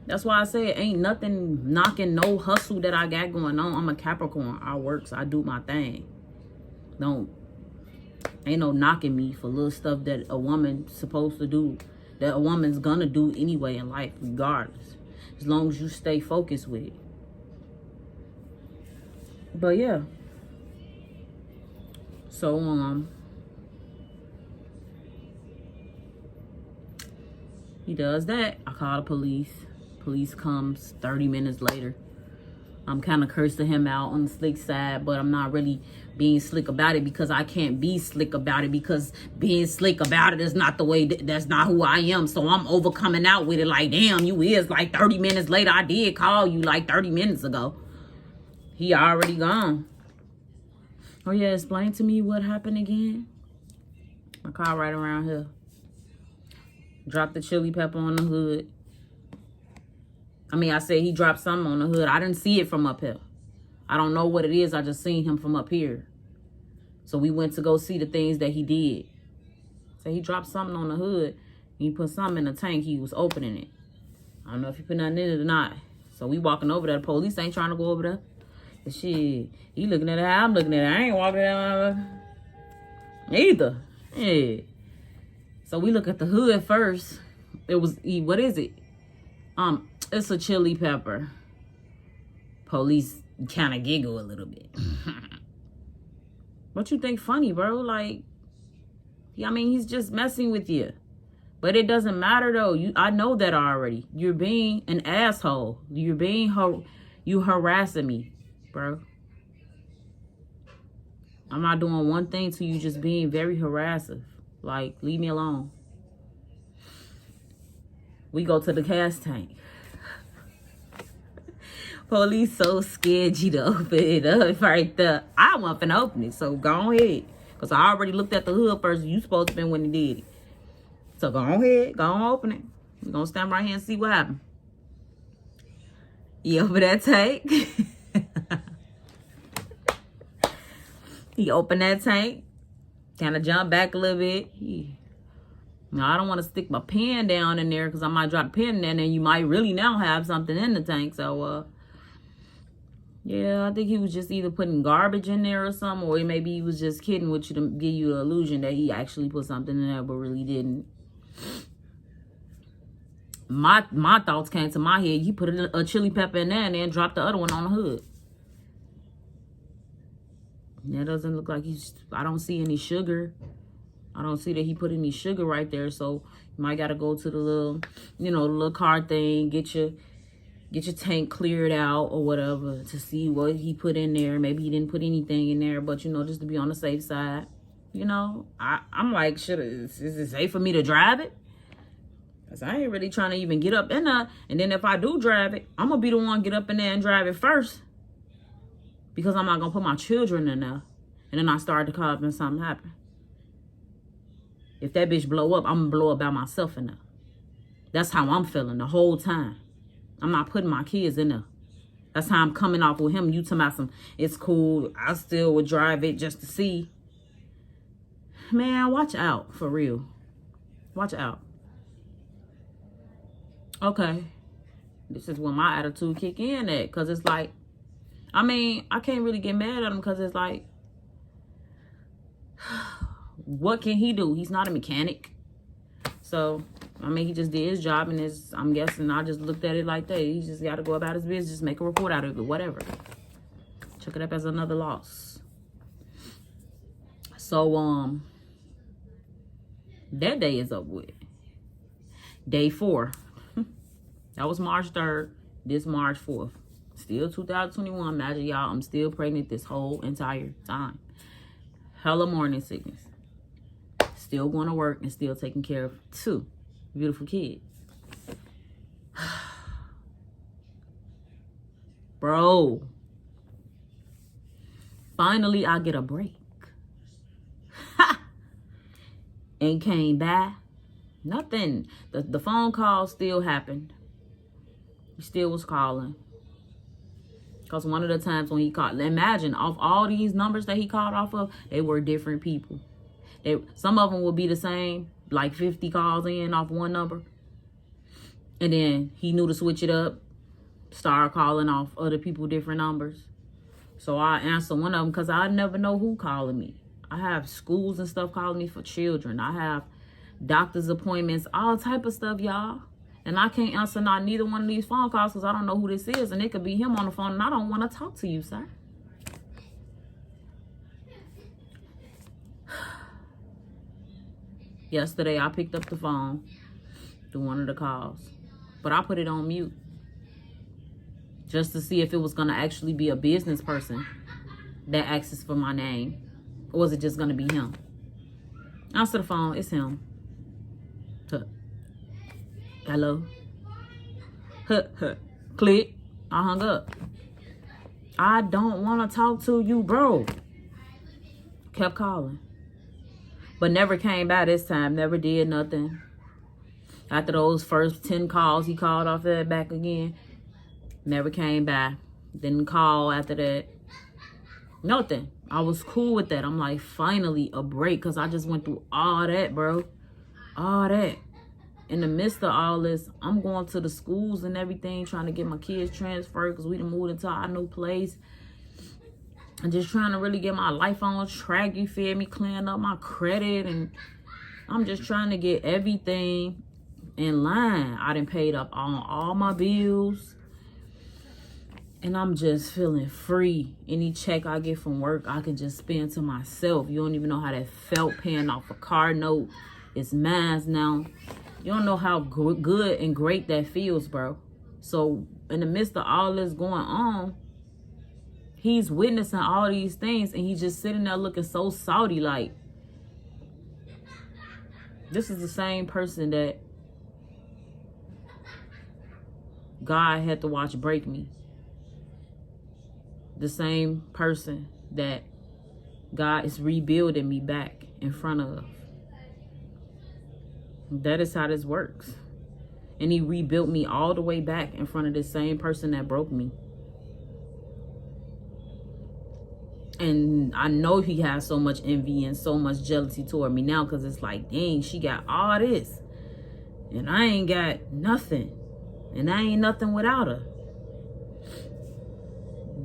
That's why I say it ain't nothing knocking no hustle that I got going on. I'm a Capricorn. I works. I do my thing. Ain't no knocking me for little stuff that a woman's supposed to do. That a woman's gonna do anyway in life, regardless. As long as you stay focused with it. But yeah. So, he does that. I call the police. Police comes 30 minutes later. I'm kind of cursing him out on the slick side, but I'm not really being slick about it because I can't be slick about it because being slick about it is not the way, that's not who I am. So I'm overcoming out with it like, damn, you is like 30 minutes later. I did call you like 30 minutes ago. He already gone. Oh yeah, explain to me what happened again. My car right around here. Dropped the chili pepper on the hood. I said he dropped something on the hood. I didn't see it from up here. I don't know what it is. I just seen him from up here. So we went to go see the things that he did. So he dropped something on the hood. He put something in the tank. He was opening it. I don't know if he put nothing in it or not. So we walking over there. The police ain't trying to go over there. But shit, he looking at it. I'm looking at it. I ain't walking down either. Yeah. So we look at the hood first. It was, what is it? It's a chili pepper. Police kind of giggle a little bit. What you think funny, bro? Like, he's just messing with you. But it doesn't matter though. I know that already. You're being an asshole. You're being you harassing me, bro. I'm not doing one thing to you, just being very harassive. Like, leave me alone. We go to the gas tank. Police so scared you to open it up right there. I wasn't finna open it, so go ahead. Because I already looked at the hood first. You supposed to be when he did it. So go ahead, go on open it. We're gonna stand right here and see what happens. He opened that tank. He opened that tank. Kind of jumped back a little bit. Now, I don't want to stick my pen down in there because I might drop the pen in there and then you might really now have something in the tank. So, yeah, I think he was just either putting garbage in there or something, or maybe he was just kidding with you to give you the illusion that he actually put something in there but really didn't. My thoughts came to my head. He put a chili pepper in there and then dropped the other one on the hood. That doesn't look like I don't see any sugar. I don't see that he put any sugar right there. So you might got to go to the little, the little card thing, get your tank cleared out or whatever to see what he put in there. Maybe he didn't put anything in there, but just to be on the safe side. I'm like, is it safe for me to drive it? Because I ain't really trying to even get up in there. And then if I do drive it, I'm going to be the one get up in there and drive it first. Because I'm not going to put my children in there. And then I start to call up and something happen. If that bitch blow up, I'm going to blow up by myself in there. That's how I'm feeling the whole time. I'm not putting my kids in there. That's how I'm coming off with him. You talking about it's cool. I still would drive it just to see. Man, watch out. For real. Watch out. Okay. This is when my attitude kick in at. Because it's like, I can't really get mad at him because it's like, what can he do? He's not a mechanic. So, he just did his job, and I'm guessing I just looked at it like that. He just got to go about his business, just make a report out of it, whatever. Check it up as another loss. So, that day is up with. Day 4. That was March 3rd. This March 4th. Still 2021. Imagine y'all, I'm still pregnant this whole entire time. Hella morning sickness. Still going to work and still taking care of 2 beautiful kids. Bro. Finally, I get a break. And came back. Nothing. The phone call still happened. He still was calling. Because one of the times when he called, imagine, off all these numbers that he called off of, they were different people. Some of them would be the same, like 50 calls in off one number. And then he knew to switch it up, start calling off other people different numbers. So I answer one of them because I never know who calling me. I have schools and stuff calling me for children. I have doctor's appointments, all type of stuff, y'all. And I can't answer neither one of these phone calls because I don't know who this is. And it could be him on the phone and I don't want to talk to you, sir. Yesterday, I picked up the phone to one of the calls. But I put it on mute. Just to see if it was going to actually be a business person that asks for my name. Or was it just going to be him? Answer the phone. It's him. Hello? Click. I hung up. I don't want to talk to you, bro. Kept calling. But never came by this time. Never did nothing. After those first 10 calls, he called off that back again. Never came by. Didn't call after that. Nothing. I was cool with that. I'm like, finally, a break. Because I just went through all that, bro. All that. In the midst of all this, I'm going to the schools and everything, trying to get my kids transferred because we done moved into our new place. And just trying to really get my life on track, you feel me? Clearing up my credit. And I'm just trying to get everything in line. I done paid up on all my bills. And I'm just feeling free. Any check I get from work, I can just spend to myself. You don't even know how that felt paying off a car note. It's mine now. You don't know how good and great that feels, bro. So in the midst of all this going on, he's witnessing all these things and he's just sitting there looking so salty like. This is the same person that God had to watch break me. The same person that God is rebuilding me back in front of. That is how this works. And he rebuilt me all the way back in front of the same person that broke me. And I know he has so much envy and so much jealousy toward me now, because it's like, dang, she got all this and I ain't got nothing, and I ain't nothing without her.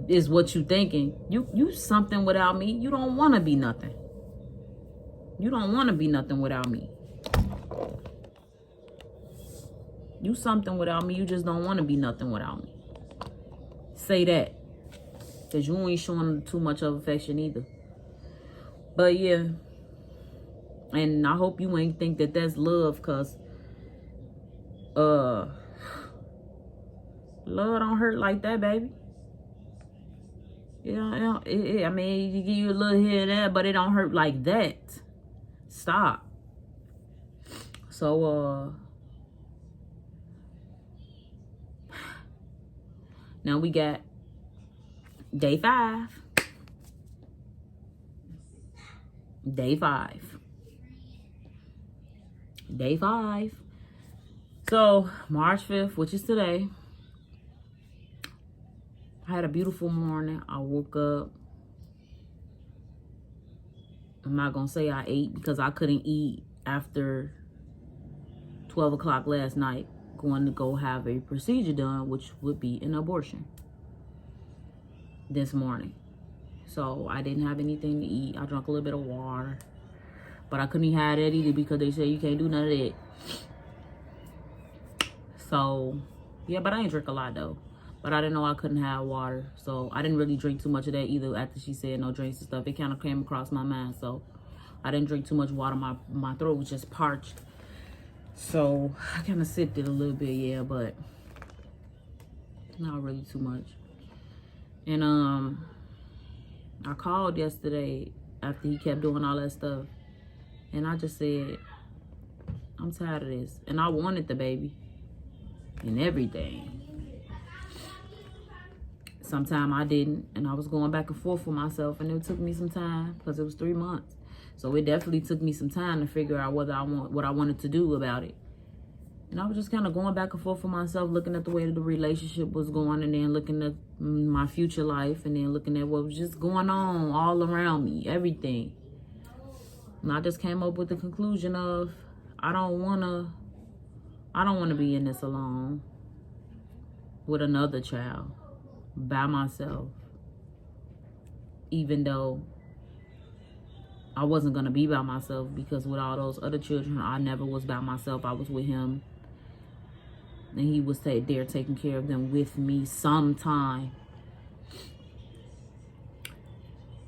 Is what you thinking. You something without me. You don't want to be nothing. You don't want to be nothing without me. You something without me. You just don't want to be nothing without me. Say that. Because you ain't showing too much of affection either. But yeah. And I hope you ain't think that that's love, because love don't hurt like that, baby. I mean, you give you a little here and there, but it don't hurt like that. Stop. So, now we got day 5. Day 5. Day 5. So, March 5th, which is today. I had a beautiful morning. I woke up. I'm not going to say I ate, because I couldn't eat after 12 o'clock last night, going to go have a procedure done, which would be an abortion, this morning. So I didn't have anything to eat. I drank a little bit of water, but I couldn't have that either, because they said you can't do none of that. So, yeah, but I ain't drink a lot though. But I didn't know I couldn't have water. So I didn't really drink too much of that either after she said no drinks and stuff. It kind of came across my mind. So I didn't drink too much water. My throat was just parched. So I kind of sipped it a little bit, yeah, but not really too much. And I called yesterday after he kept doing all that stuff. And I just said, I'm tired of this. And I wanted the baby and everything. Sometime I didn't, and I was going back and forth with myself, and it took me some time, because it was 3 months. So it definitely took me some time to figure out what I wanted to do about it. And I was just kind of going back and forth with myself, looking at the way that the relationship was going, and then looking at my future life, and then looking at what was just going on all around me, everything. And I just came up with the conclusion of, I don't want to be in this alone with another child. By myself, even though I wasn't gonna be by myself, because with all those other children, I never was by myself. I was with him, and he was there taking care of them with me sometime.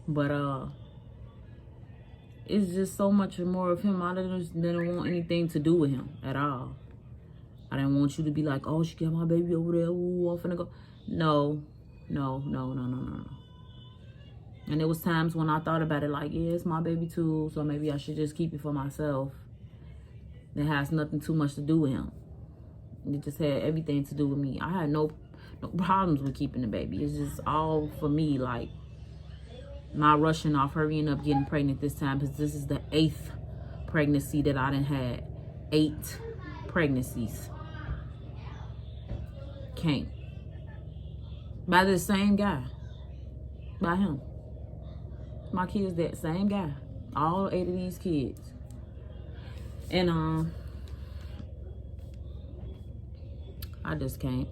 But it's just so much more of him. I didn't want anything to do with him at all. I didn't want you to be like, oh, she got my baby over there, ooh, I'm finna go. No. And there was times when I thought about it like, yeah, it's my baby too, so maybe I should just keep it for myself. It has nothing too much to do with him. It just had everything to do with me. I had no problems with keeping the baby. It's just all for me, like not rushing off, hurrying up, getting pregnant this time, because this is the 8th pregnancy that I done had. 8 pregnancies. Can't. By the same guy. By him. My kids, that same guy. All 8 of these kids. And I just can't.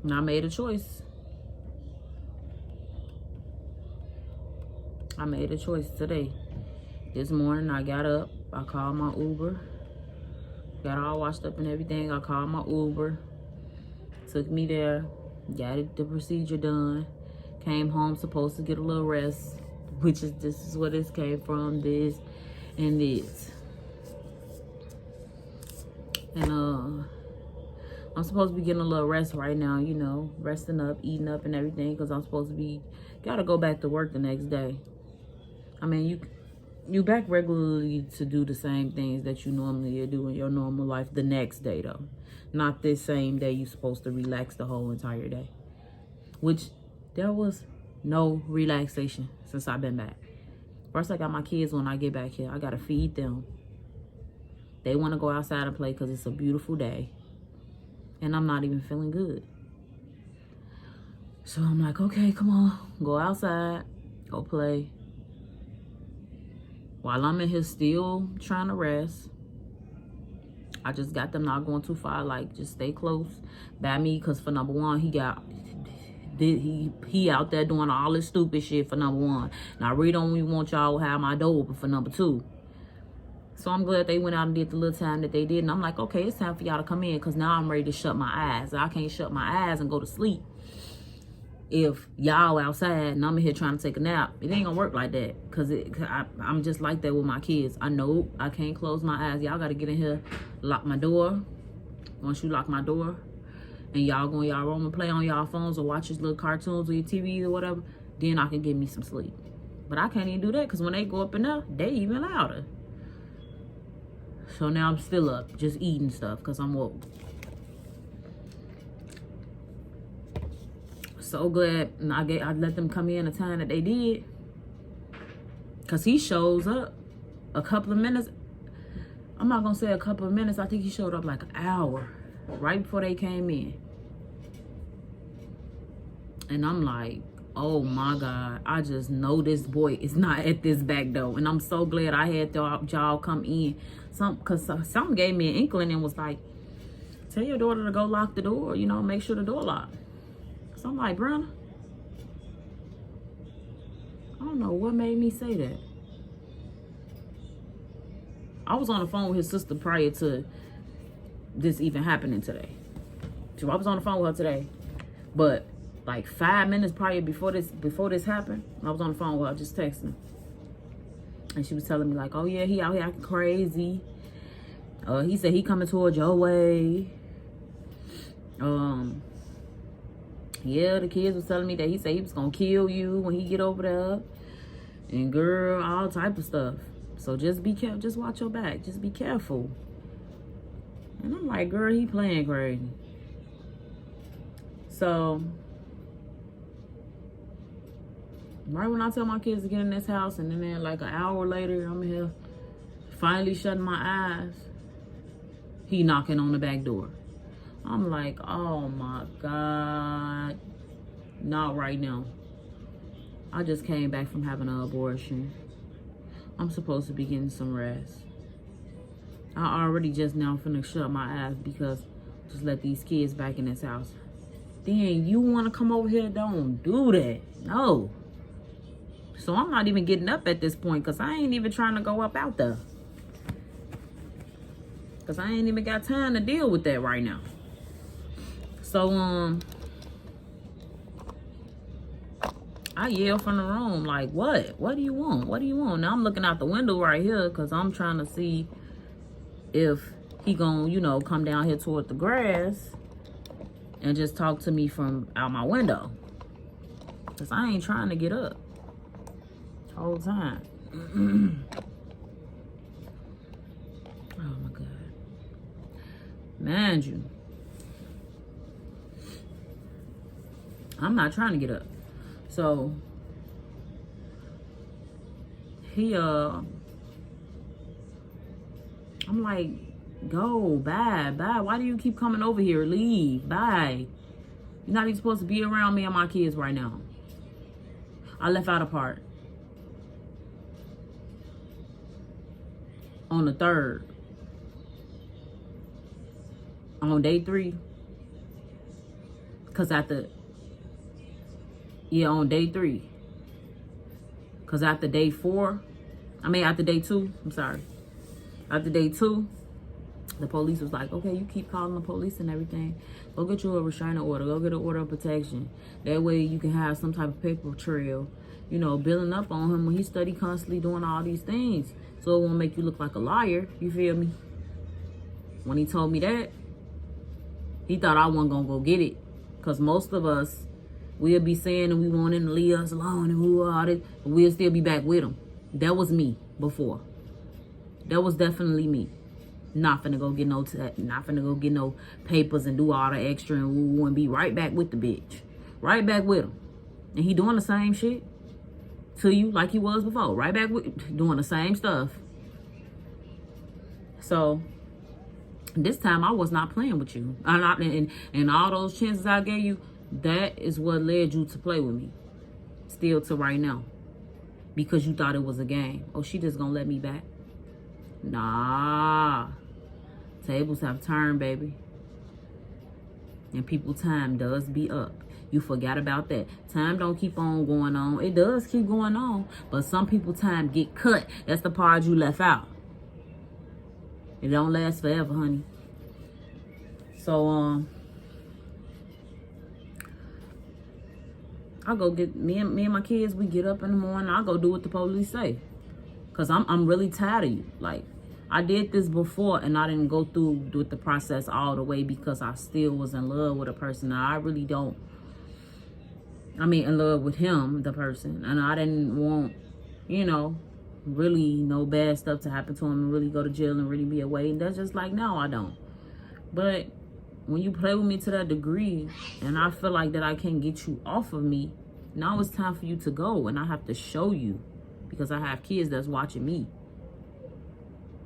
And I made a choice. I made a choice today. This morning I got up. I called my Uber. Got all washed up and everything. I called my Uber. Took me there. Got the procedure done. Came home, supposed to get a little rest, which is, this is where this came from, this and this. And I'm supposed to be getting a little rest right now, you know, resting up, eating up and everything, because I'm supposed to be, gotta go back to work the next day. I mean, you back regularly to do the same things that you normally do in your normal life the next day, though. Not this same day you're supposed to relax the whole entire day. Which, there was no relaxation since I've been back. First, I got my kids when I get back here. I gotta feed them. They want to go outside and play because it's a beautiful day. And I'm not even feeling good. So I'm like, okay, come on. Go outside. Go play. While I'm in here still trying to rest, I just got them not going too far. Like, just stay close by me. Because for number one, he out there doing all this stupid shit for number one. And I really don't even want y'all to have my door open for number two. So I'm glad they went out and did the little time that they did. And I'm like, okay, it's time for y'all to come in. Because now I'm ready to shut my eyes. I can't shut my eyes and go to sleep if y'all outside and I'm in here trying to take a nap. It ain't gonna work like that. Because I'm just like that with my kids. I know I can't close my eyes. Y'all got to get in here, lock my door. Once you lock my door, and y'all go in y'all room and play on y'all phones or watch your little cartoons or your TV or whatever, then I can get me some sleep. But I can't even do that because when they go up in there, they even louder. So now I'm still up, just eating stuff because I'm woke. So glad I let them come in the time that they did. Because he shows up a couple of minutes. I'm not going to say a couple of minutes. I think he showed up like an hour right before they came in. And I'm like, oh my God, I just know this boy is not at this back door. And I'm so glad I had y'all come in. Because some gave me an inkling and was like, tell your daughter to go lock the door, you know, make sure the door locked. So I'm like, Brianna, I don't know what made me say that. I was on the phone with his sister prior to this even happening today. So I was on the phone with her today. But like 5 minutes prior before this happened, I was on the phone with her just texting. And she was telling me like, oh yeah, he out here acting crazy. He said he coming towards your way. Yeah, the kids was telling me that he said he was gonna kill you when he get over there. And girl, all type of stuff. So just be careful, just watch your back. Just be careful. And I'm like, girl, he playing crazy. So right when I tell my kids to get in this house, and then like an hour later, I'm here finally shutting my eyes, he knocking on the back door. I'm like, oh my God, not right now. I just came back from having an abortion. I'm supposed to be getting some rest. I already just now finna shut my eyes because just let these kids back in this house. Then you want to come over here? Don't do that. No. So I'm not even getting up at this point because I ain't even trying to go up out there. Because I ain't even got time to deal with that right now. So, I yell from the room like, what? What do you want? What do you want? Now I'm looking out the window right here because I'm trying to see if he gonna, you know, come down here toward the grass and just talk to me from out my window. Because I ain't trying to get up the whole time. Oh my God. Mind you, I'm not trying to get up. So he I'm like, go, bye. Why do you keep coming over here? Leave, bye. You're not even supposed to be around me and my kids right now. I left out a part. On the 3rd. On day 3. Cause on day 3. Cause after day 2, I'm sorry. After day 2, the police was like, okay, you keep calling the police and everything. Go get you a restraining order. Go get an order of protection. That way you can have some type of paper trail, you know, building up on him when he study constantly doing all these things. So it won't make you look like a liar. You feel me? When he told me that, he thought I wasn't going to go get it. Because most of us, we'll be saying that we want him to leave us alone and we'll still be back with him. That was me before. That was definitely me. Not finna go get no papers and do all the extra and woo and be right back with the bitch. Right back with him. And he doing the same shit to you like he was before. Right back with doing the same stuff. So this time I was not playing with you. And all those chances I gave you, that is what led you to play with me. Still to right now. Because you thought it was a game. Oh, she just gonna let me back? Nah. Tables have turned, baby. And people's time does be up. You forgot about that. Time don't keep on going on. It does keep going on. But some people's time get cut. That's the part you left out. It don't last forever, honey. So, I go get me and my kids. We get up in the morning. I go do what the police say, cause I'm really tired of you. Like, I did this before, and I didn't go through with the process all the way because I still was in love with a person. Now, I really don't. I mean, in love with him, the person, and I didn't want, really no bad stuff to happen to him and really go to jail and really be away. And that's just like, no, I don't. But when you play with me to that degree and I feel like that I can't get you off of me, now it's time for you to go. And I have to show you, because I have kids that's watching me.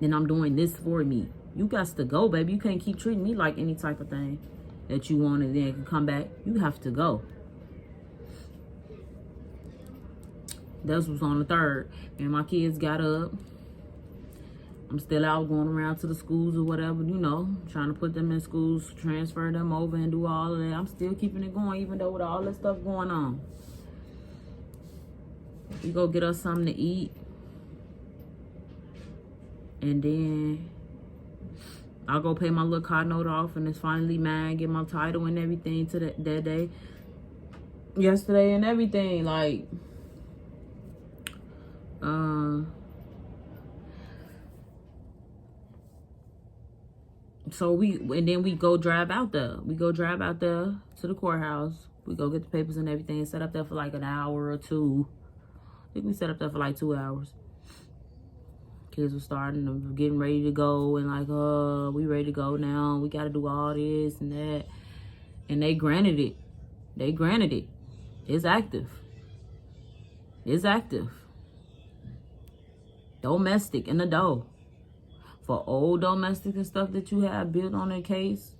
And I'm doing this for me. You got to go, baby. You can't keep treating me like any type of thing that you want and then can come back. You have to go. That was on the 3rd. And my kids got up. I'm still out going around to the schools or whatever, trying to put them in schools, transfer them over and do all of that. I'm still keeping it going, even though with all this stuff going on. We go get us something to eat. And then I'll go pay my little car note off, and it's finally mine, get my title and everything to that day. Yesterday and everything, like, so then we go drive out there. We go drive out there to the courthouse. We go get the papers and everything, set up there for like an hour or two. I think we set up there for like 2 hours. Kids were starting and getting ready to go, and like, we ready to go now. We got to do all this and that. And they granted it. It's active. Domestic in the door. For old domestic and stuff that you have built on a case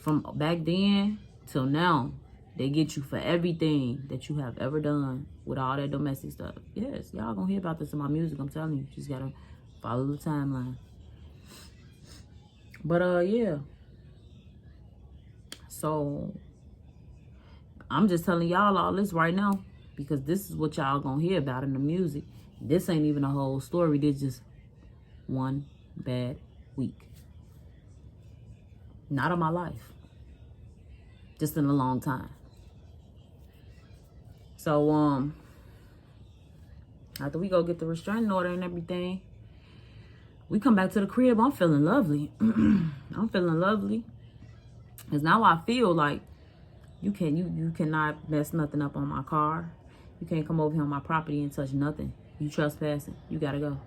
from back then till now, they get you for everything that you have ever done with all that domestic stuff. Yes, y'all gonna hear about this in my music. I'm telling you, just gotta follow the timeline. But yeah. So I'm just telling y'all all this right now because this is what y'all gonna hear about in the music. This ain't even a whole story. This just one bad week. Not of my life. Just in a long time. So, after we go get the restraining order and everything, we come back to the crib. I'm feeling lovely. I'm feeling lovely. Because now I feel like you cannot mess nothing up on my car. You can't come over here on my property and touch nothing. You trespassing. You gotta go.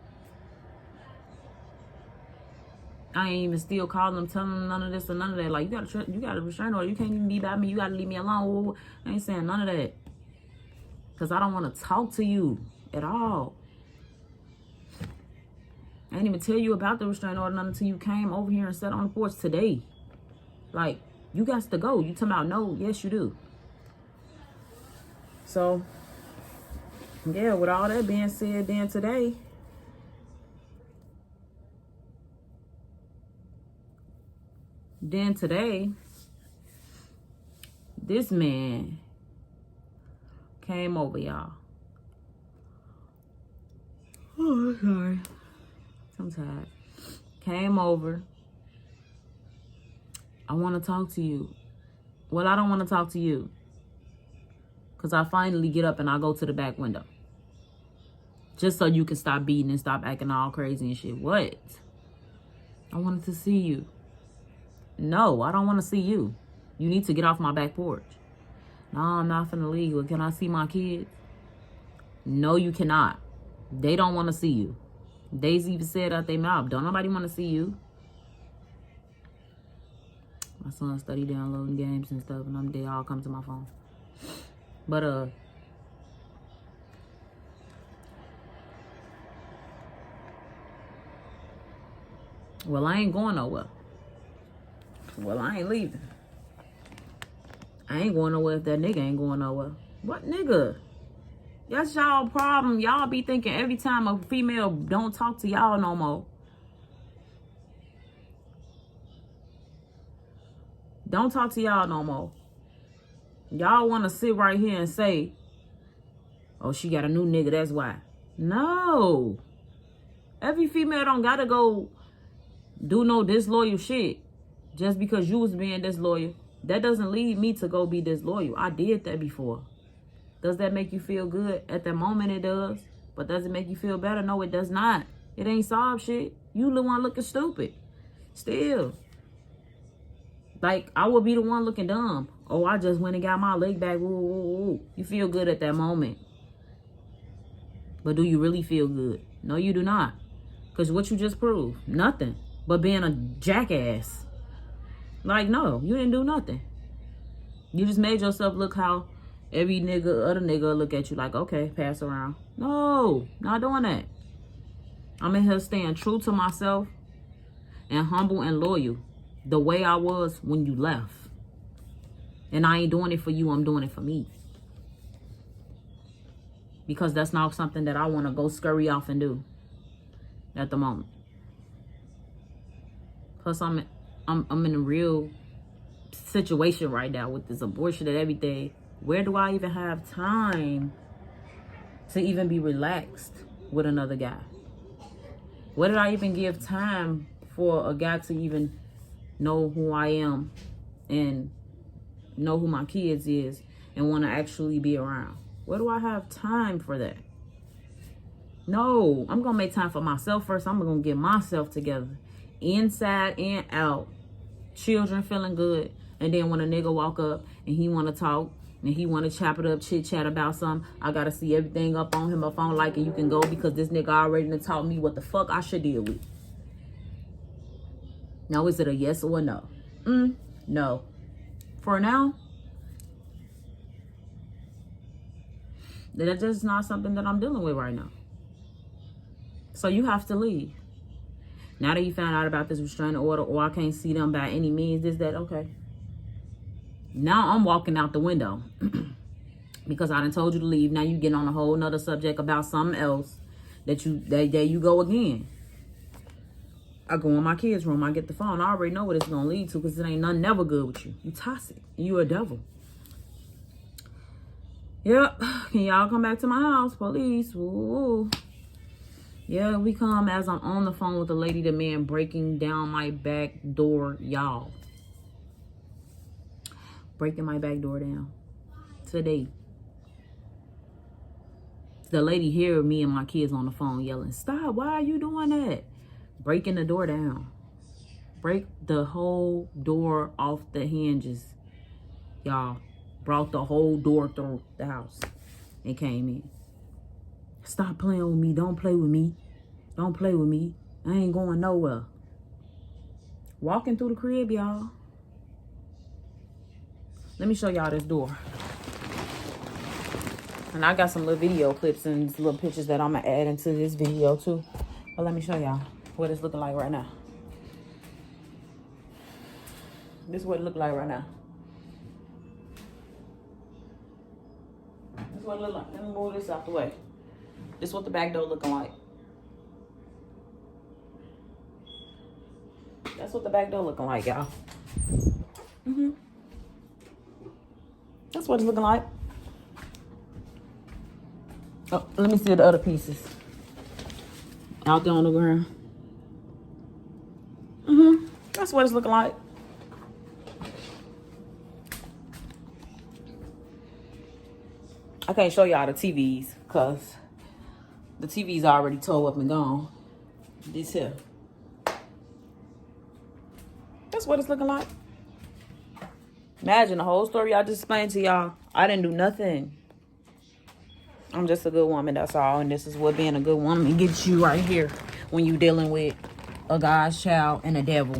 I ain't even still calling them, telling them none of this or none of that. Like, you got a restraining order. You can't even be by me. You got to leave me alone. I ain't saying none of that. Because I don't want to talk to you at all. I didn't even tell you about the restraining order until you came over here and sat on the porch today. Like, you got to go. You talking about no? Yes, you do. So, yeah, with all that being said, then today, this man came over, y'all. Oh, I'm sorry. I'm tired. Came over. I want to talk to you. Well, I don't want to talk to you. Because I finally get up and I go to the back window. Just so you can stop beating and stop acting all crazy and shit. What? I wanted to see you. No, I don't want to see you. You need to get off my back porch. No, I'm not finna leave. Well, can I see my kids? No, you cannot. They don't want to see you. They even said out their mouth, don't nobody want to see you. My son study downloading games and stuff, and they all come to my phone. But, Well, I ain't going nowhere. Well, I ain't leaving. I ain't going nowhere if that nigga ain't going nowhere. What nigga? That's y'all problem. Y'all be thinking every time a female don't talk to y'all no more. Don't talk to y'all no more. Y'all want to sit right here and say, oh, she got a new nigga, that's why. No. Every female don't gotta go do no disloyal shit just because you was being disloyal. That doesn't lead me to go be disloyal. I did that before. Does that make you feel good? At the moment it does. But does it make you feel better? No, it does not. It ain't solved shit. You the one looking stupid. Still. Like, I would be the one looking dumb. Oh, I just went and got my leg back. Ooh, ooh, ooh. You feel good at that moment. But do you really feel good? No, you do not. Because what you just proved? Nothing. But being a jackass. Like, no, you didn't do nothing. You just made yourself look how every other nigga look at you like, okay, pass around. No, not doing that. I'm in here staying true to myself and humble and loyal. The way I was when you left. And I ain't doing it for you, I'm doing it for me. Because that's not something that I want to go scurry off and do at the moment. Plus, I'm in a real situation right now with this abortion and everything. Where do I even have time to even be relaxed with another guy? Where did I even give time for a guy to even know who I am and know who my kids is and want to actually be around? Where do I have time for that? No, I'm going to make time for myself first. I'm going to get myself together. Inside and out. Children feeling good. And then when a nigga walk up and he want to talk and he want to chop it up, chit chat about something, I got to see everything up on him. If I don't like it, you can go because this nigga already done taught me what the fuck I should deal with. Now, is it a yes or a no? No. For now, that's just not something that I'm dealing with right now. So you have to leave. Now that you found out about this restraining order, or I can't see them by any means, this, that, okay. Now I'm walking out the window because I done told you to leave. Now you getting on a whole nother subject about something else that there you go again. I go in my kids' room, I get the phone. I already know what it's gonna lead to because it ain't nothing never good with you. You toxic. You a devil. Yep. Can y'all come back to my house, police? Ooh. Yeah, we come as I'm on the phone with a lady, the man breaking down my back door, y'all. Breaking my back door down. Today. The lady hear me and my kids on the phone yelling, stop, why are you doing that? Breaking the door down. Break the whole door off the hinges. Y'all. Brought the whole door through the house and came in. Stop playing with me. Don't play with me. Don't play with me. I ain't going nowhere. Walking through the crib, y'all. Let me show y'all this door. And I got some little video clips and little pictures that I'm going to add into this video too. But let me show y'all what it's looking like right now. This is what it look like right now. This is what it look like. Let me move this out the way. This is what the back door looking like. That's what the back door looking like, y'all. That's what it's looking like. Oh, let me see the other pieces. Out there on the ground. That's what it's looking like. I can't show y'all the TVs because the TV's already tore up and gone. This here. That's what it's looking like. Imagine the whole story I just explained to y'all. I didn't do nothing. I'm just a good woman, that's all. And this is what being a good woman gets you right here when you dealing with a God's child and a devil.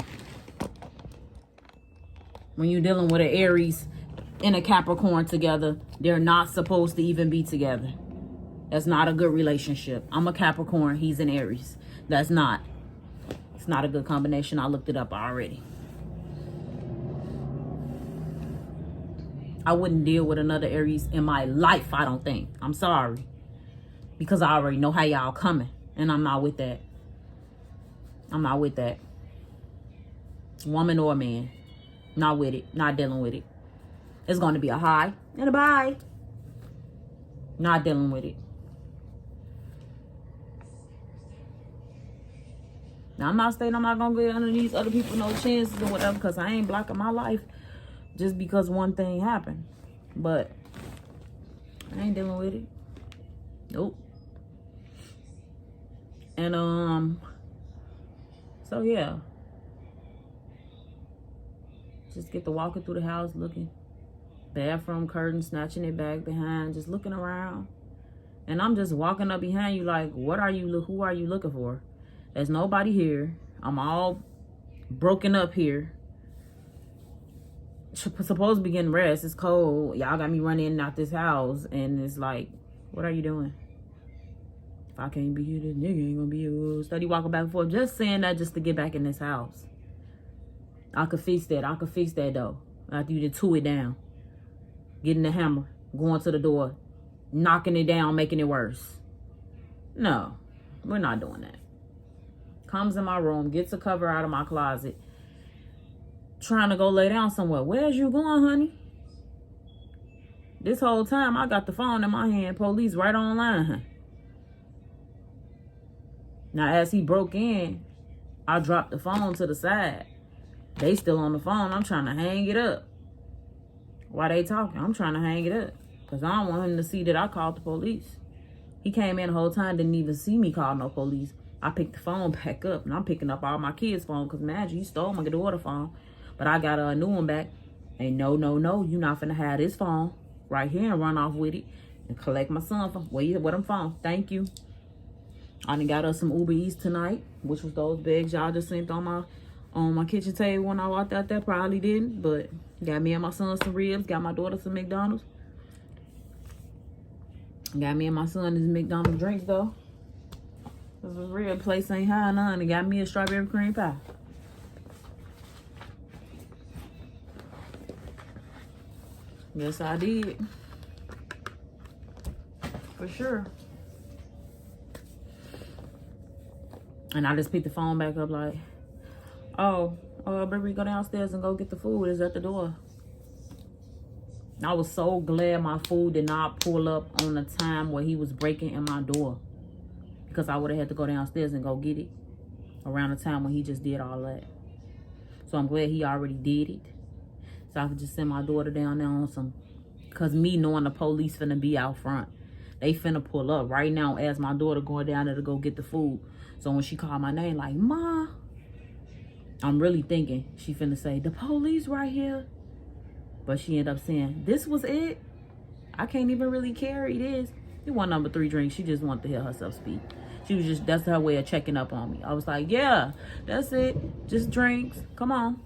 When you're dealing with an Aries and a Capricorn together, they're not supposed to even be together. That's not a good relationship. I'm a Capricorn, he's an Aries. That's not. It's not a good combination. I looked it up already. I wouldn't deal with another Aries in my life, I don't think. I'm sorry. Because I already know how y'all coming. And I'm not with that. I'm not with that. Woman or man. Not with it. Not dealing with it. It's going to be a high and a bye. Not dealing with it. Now, I'm not saying I'm not going to get under these other people no chances or whatever, because I ain't blocking my life just because one thing happened. But I ain't dealing with it. Nope. And, so yeah. Just get to walking through the house looking. Bathroom curtain, snatching it back behind, just looking around. And I'm just walking up behind you like, who are you looking for? There's nobody here. I'm all broken up here. Supposed to be getting rest. It's cold. Y'all got me running in and out this house. And it's like, what are you doing? If I can't be here, this nigga ain't gonna be here. Steady walking back and forth. Just saying that just to get back in this house. I could fix that. I could fix that though. After you just it down. Getting the hammer. Going to the door. Knocking it down. Making it worse. No. We're not doing that. Comes in my room. Gets a cover out of my closet. Trying to go lay down somewhere. Where's you going, honey? This whole time I got the phone in my hand. Police right online. Now as he broke in, I dropped the phone to the side. They still on the phone. I'm trying to hang it up. While they talking, I'm trying to hang it up. Because I don't want him to see that I called the police. He came in the whole time, didn't even see me call no police. I picked the phone back up. And I'm picking up all my kids' phone. Because imagine, he stole my daughter's phone. But I got a new one back. And no, you're not finna have this phone right here and run off with it. And collect my son's phone. Where them phone? Thank you. I done got us some Uber Eats tonight. Which was those bags y'all just sent on my kitchen table when I walked out there. Probably didn't, but got me and my son some ribs. Got my daughter some McDonald's. Got me and my son his McDonald's drinks though. This rib place ain't high none. It got me a strawberry cream pie. Yes, I did. For sure. And I just picked the phone back up like, oh, baby, go downstairs and go get the food. It's at the door. I was so glad my food did not pull up on the time where he was breaking in my door. Because I would have had to go downstairs and go get it around the time when he just did all that. So I'm glad he already did it. So I could just send my daughter down there on some. Because me knowing the police finna be out front. They finna pull up right now as my daughter going down there to go get the food. So when she called my name like, Ma, I'm really thinking she finna say, the police right here. But she ended up saying, this was it? I can't even really carry this. It wasn't number 3 drink. She just wanted to hear herself speak. She was just, that's her way of checking up on me. I was like, yeah, that's it. Just drinks. Come on.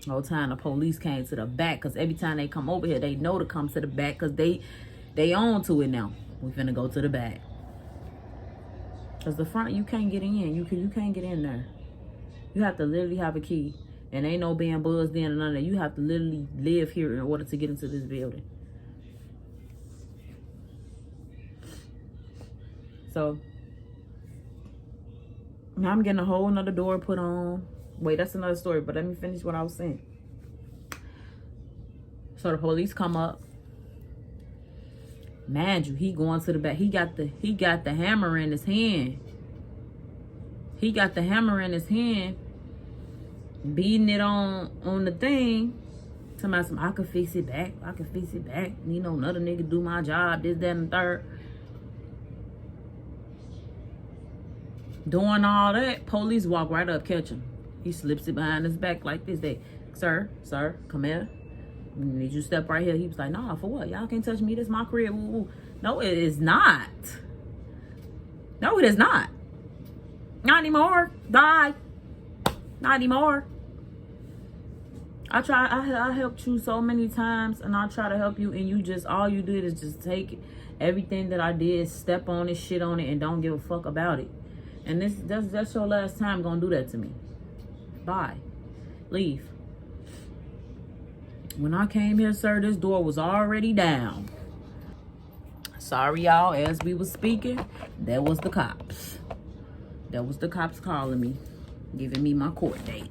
Whole time the police came to the back, because every time they come over here, they know to come to the back because they on to it now. We finna go to the back. Because the front, you can't get in. You can't get in there. You have to literally have a key. And ain't no being buzzed in or none of that. You have to literally live here in order to get into this building. So, now I'm getting a whole nother door put on. Wait, that's another story, but let me finish what I was saying. So the police come up. Mind you, he going to the back. He got the hammer in his hand. He got the hammer in his hand, beating it on the thing. Somebody said, I could fix it back. I could fix it back. You know, another nigga do my job, this, that, and the third. Doing all that, police walk right up, catch him. He slips it behind his back like this. They, sir, come here. Need you step right here. He was like, nah, for what? Y'all can't touch me. This is my crib. Woo, woo. No, it is not. No, it is not. Not anymore. Die. Not anymore. I helped you so many times, and I try to help you, and you just, all you did is just take everything that I did, step on it, shit on it, and don't give a fuck about it. And that's your last time gonna do that to me. Bye. Leave. When I came here, sir, this door was already down. Sorry, y'all. As we was speaking, that was the cops. That was the cops calling me, giving me my court date.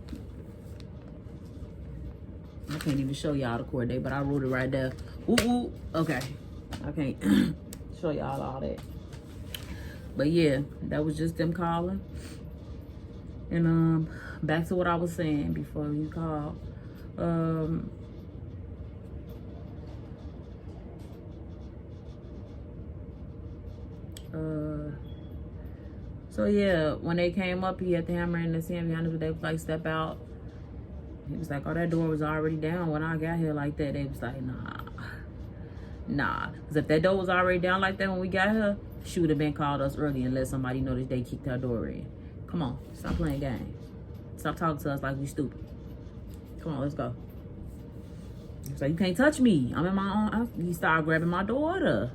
I can't even show y'all the court date, but I wrote it right there. Ooh. Okay. I can't show y'all all that. But yeah, that was just them calling. And back to what I was saying before you called. So yeah, when they came up, he had the hammer in his hand behind us. They was like, step out. He was like, oh, that door was already down when I got here like that. They was like, nah. Because if that door was already down like that when we got here, she would have been called us early and let somebody know that they kicked her door in. Come on, stop playing games. Stop talking to us like we stupid. Come on, let's go. He's like, you can't touch me. I'm in my own. He started grabbing my daughter.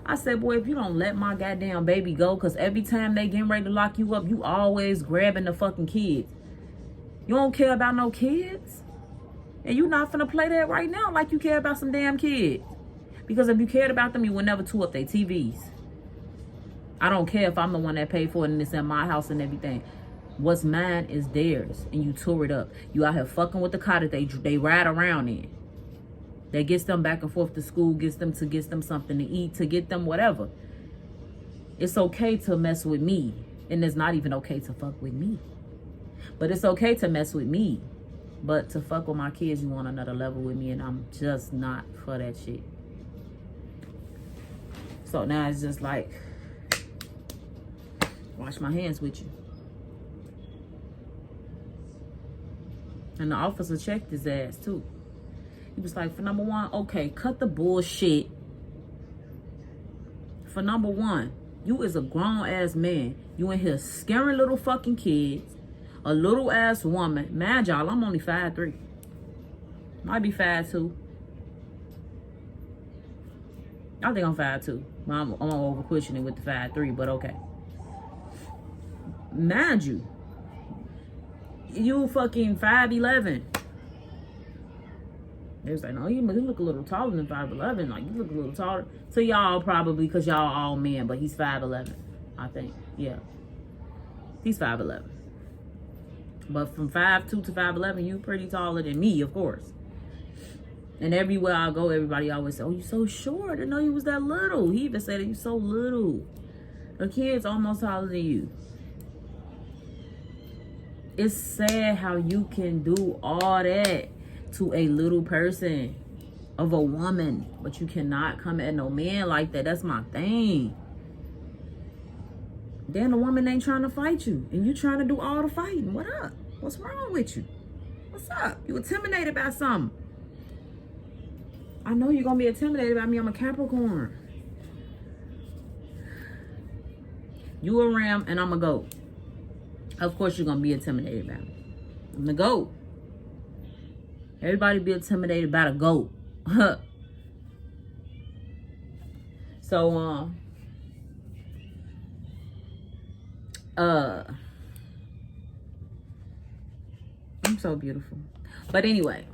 I said, boy, if you don't let my goddamn baby go, because every time they getting ready to lock you up, you always grabbing the fucking kids. You don't care about no kids? And you not finna play that right now like you care about some damn kids. Because if you cared about them, you would never tour up their TVs. I don't care if I'm the one that paid for it and it's in my house and everything. What's mine is theirs, and you tore it up. You out here fucking with the car that they ride around in. That gets them back and forth to school, gets them something to eat, to get them whatever. It's okay to mess with me, and it's not even okay to fuck with me. But it's okay to mess with me. But to fuck with my kids, you want another level with me, and I'm just not for that shit. So now it's just like, wash my hands with you. And the officer checked his ass too. He was like, for number one, okay, cut the bullshit. For number one, you is a grown ass man. You in here scaring little fucking kids. A little ass woman. Mad y'all, I'm only 5'3". Might be 5'2". I think I'm 5'2". I'm over questioning with the 5'3", but okay. Mind you, you fucking 5'11". They was like, no, you look a little taller than 5'11". Like, you look a little taller. To y'all probably, because y'all all men, but he's 5'11", I think. Yeah. He's 5'11". But from 5'2" to 5'11", you pretty taller than me, of course. And everywhere I go, everybody always say, oh, you so short. I didn't know you was that little. He even said that you so little. The kid's almost taller than you. It's sad how you can do all that to a little person of a woman, but you cannot come at no man like that. That's my thing. Then the woman ain't trying to fight you, and you trying to do all the fighting. What up? What's wrong with you? What's up? You intimidated by something. I know you're gonna be intimidated by me. I'm a Capricorn. You a ram and I'm a goat. Of course you're gonna be intimidated by me. I'm the goat. Everybody be intimidated by the goat. So I'm so beautiful. But anyway.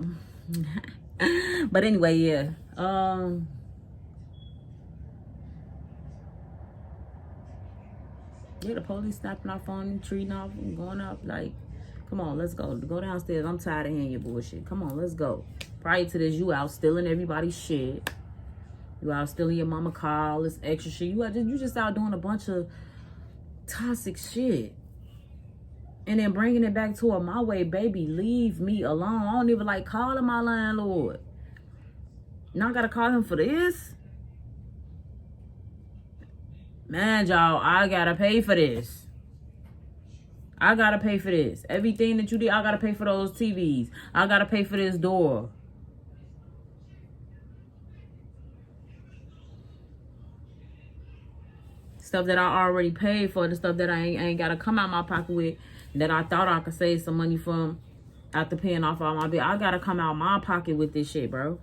Yeah. Yeah, the police snapping off on him, treating off and going up. Like, come on, let's go. Go downstairs. I'm tired of hearing your bullshit. Come on, let's go. Prior to this, you out stealing everybody's shit. You out stealing your mama car, all this extra shit. You just out doing a bunch of toxic shit. And then bringing it back to my way, baby, leave me alone. I don't even like calling my landlord. Now I gotta call him for this? Man, y'all, I gotta pay for this. I gotta pay for this. Everything that you did, I gotta pay for those TVs. I gotta pay for this door. Stuff that I already paid for, the stuff that I ain't gotta come out my pocket with, that I thought I could save some money from after paying off all my bill. I gotta come out my pocket with this shit, bro.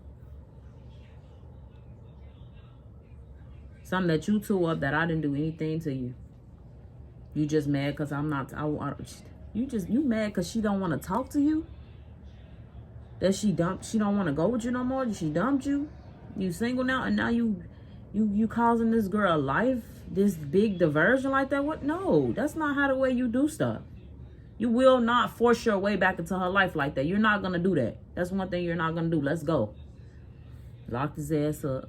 Something that you tore up that I didn't do anything to you. You just mad because I'm not, you mad because she don't want to talk to you? That she don't want to go with you no more? She dumped you? You single now, and now you causing this girl life, this big diversion like that? What? No, that's not how the way you do stuff. You will not force your way back into her life like that. You're not going to do that. That's one thing you're not going to do. Let's go. Lock his ass up.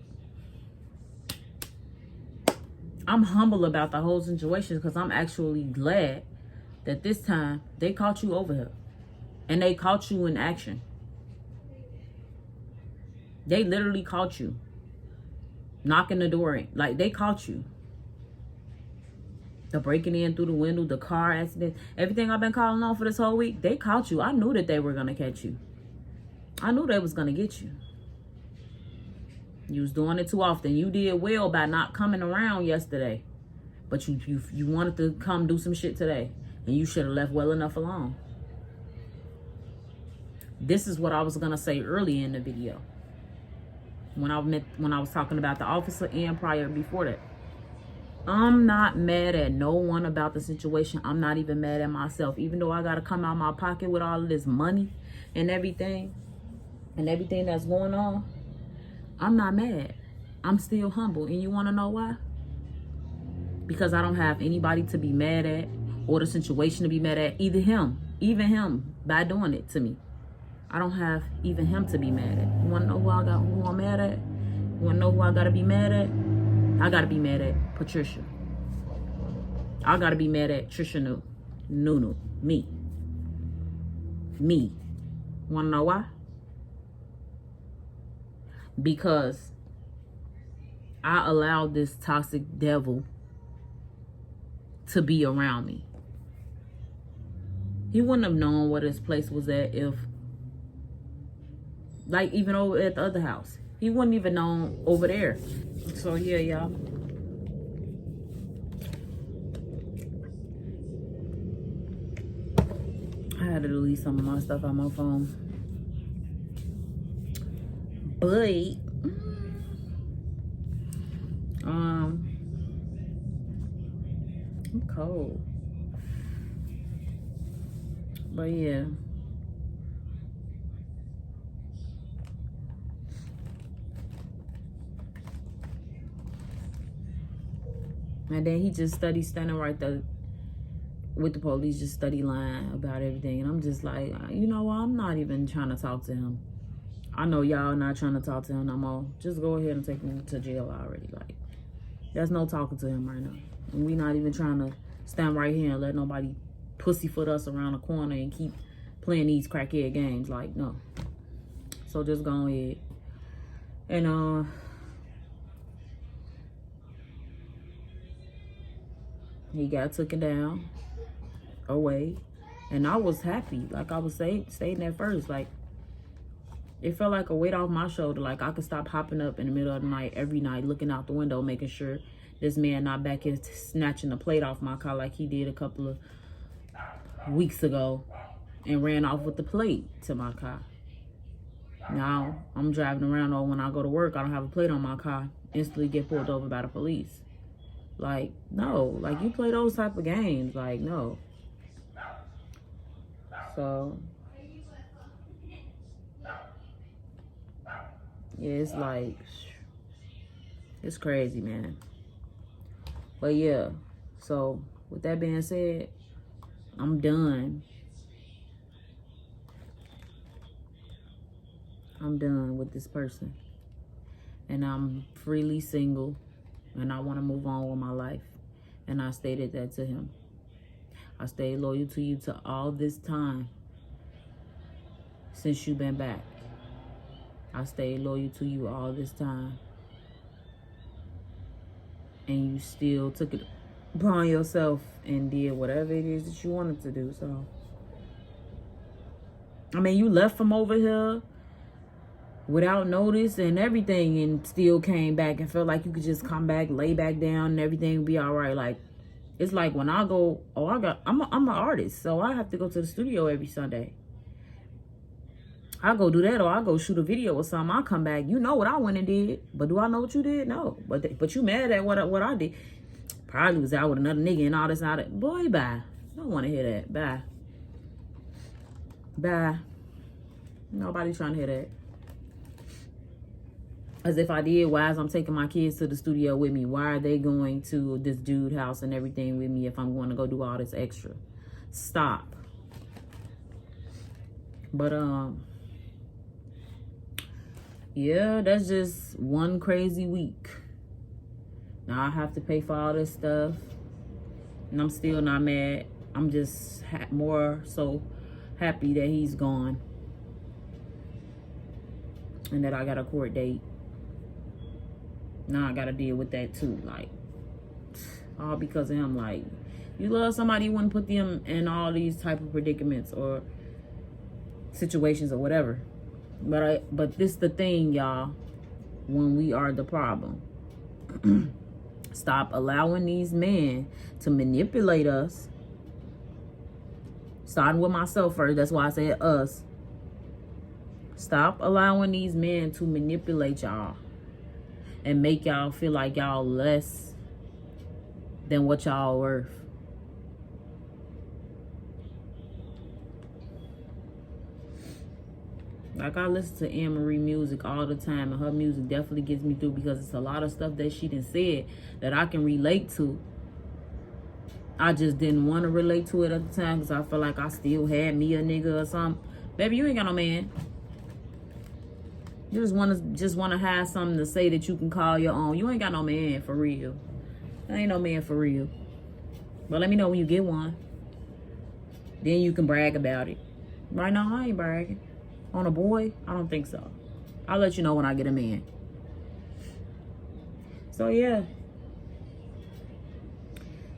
I'm humble about the whole situation because I'm actually glad that this time they caught you over here. And they caught you in action. They literally caught you. Knocking the door in. Like, they caught you. The breaking in through the window, the car accident, everything I've been calling on for this whole week, they caught you. I knew that they were going to catch you. I knew they was going to get you. You was doing it too often. You did well by not coming around yesterday. But you wanted to come do some shit today. And you should have left well enough alone. This is what I was going to say earlier in the video. When I was talking about the officer and prior before that. I'm not mad at no one about the situation. I'm not even mad at myself. Even though I got to come out my pocket with all of this money and everything that's going on, I'm not mad. I'm still humble. And you want to know why? Because I don't have anybody to be mad at or the situation to be mad at. Even him, by doing it to me. I don't have even him to be mad at. You want to know who I'm mad at? You want to know who I got to be mad at? I got to be mad at Patricia. I got to be mad at Tricia Nunu. Me. Want to know why? Because I allowed this toxic devil to be around me. He wouldn't have known where this place was at if, like, even over at the other house. He wouldn't even know over there. So, yeah, y'all. I had to delete some of my stuff on my phone. But, I'm cold. But, yeah. And then he just standing right there with the police, just lying about everything. And I'm just like, you know what? I'm not even trying to talk to him. I know y'all not trying to talk to him no more. Just go ahead and take him to jail already. Like, there's no talking to him right now. And we not even trying to stand right here and let nobody pussyfoot us around the corner and keep playing these crackhead games. Like, no. So just go ahead. And, he got taken down, away, and I was happy. Like I was stating at first, like, it felt like a weight off my shoulder. Like I could stop hopping up in the middle of the night, every night, looking out the window, making sure this man not back here snatching the plate off my car like he did a couple of weeks ago and ran off with the plate to my car. Now, I'm driving around, or when I go to work, I don't have a plate on my car, instantly get pulled over by the police. Like, no. Like, you play those type of games. Like, no. So, yeah, it's like, it's crazy, man. But, yeah. So, with that being said, I'm done. I'm done with this person. And I'm freely single. And I want to move on with my life. And I stated that to him. I stayed loyal to you to all this time. Since you've been back. I stayed loyal to you all this time. And you still took it upon yourself and did whatever it is that you wanted to do. So, I mean, you left from over here without notice and everything, and still came back and felt like you could just come back, lay back down, and everything would be all right. Like, it's like when I go, I'm an artist, so I have to go to the studio every Sunday. I go do that, or I go shoot a video or something. I come back, you know what I went and did, but do I know what you did? No, but you mad at what I did? Probably was out with another nigga and all this and all that. Boy, bye. Don't want to hear that. Bye. Bye. Nobody trying to hear that. As if I did, why is I'm taking my kids to the studio with me? Why are they going to this dude house and everything with me if I'm going to go do all this extra? Stop. But, yeah, that's just one crazy week. Now I have to pay for all this stuff. And I'm still not mad. I'm just more so happy that he's gone. And that I got a court date. Now I gotta deal with that too. Like, all because of him. Like, you love somebody, you wouldn't put them in all these type of predicaments or situations or whatever. But this the thing, y'all. When we are the problem. Stop allowing these men to manipulate us. Starting with myself first. That's why I said us. Stop allowing these men to manipulate y'all and make y'all feel like y'all less than what y'all worth. Like, I listen to Anne Marie music all the time, and her music definitely gets me through because it's a lot of stuff that she done said that I can relate to. I just didn't want to relate to it at the time because I felt like I still had me a nigga or something. Baby, you ain't got no man. You just want to have something to say that you can call your own. You ain't got no man for real. There ain't no man for real. But let me know when you get one. Then you can brag about it. Right now, I ain't bragging. On a boy, I don't think so. I'll let you know when I get a man. So, yeah.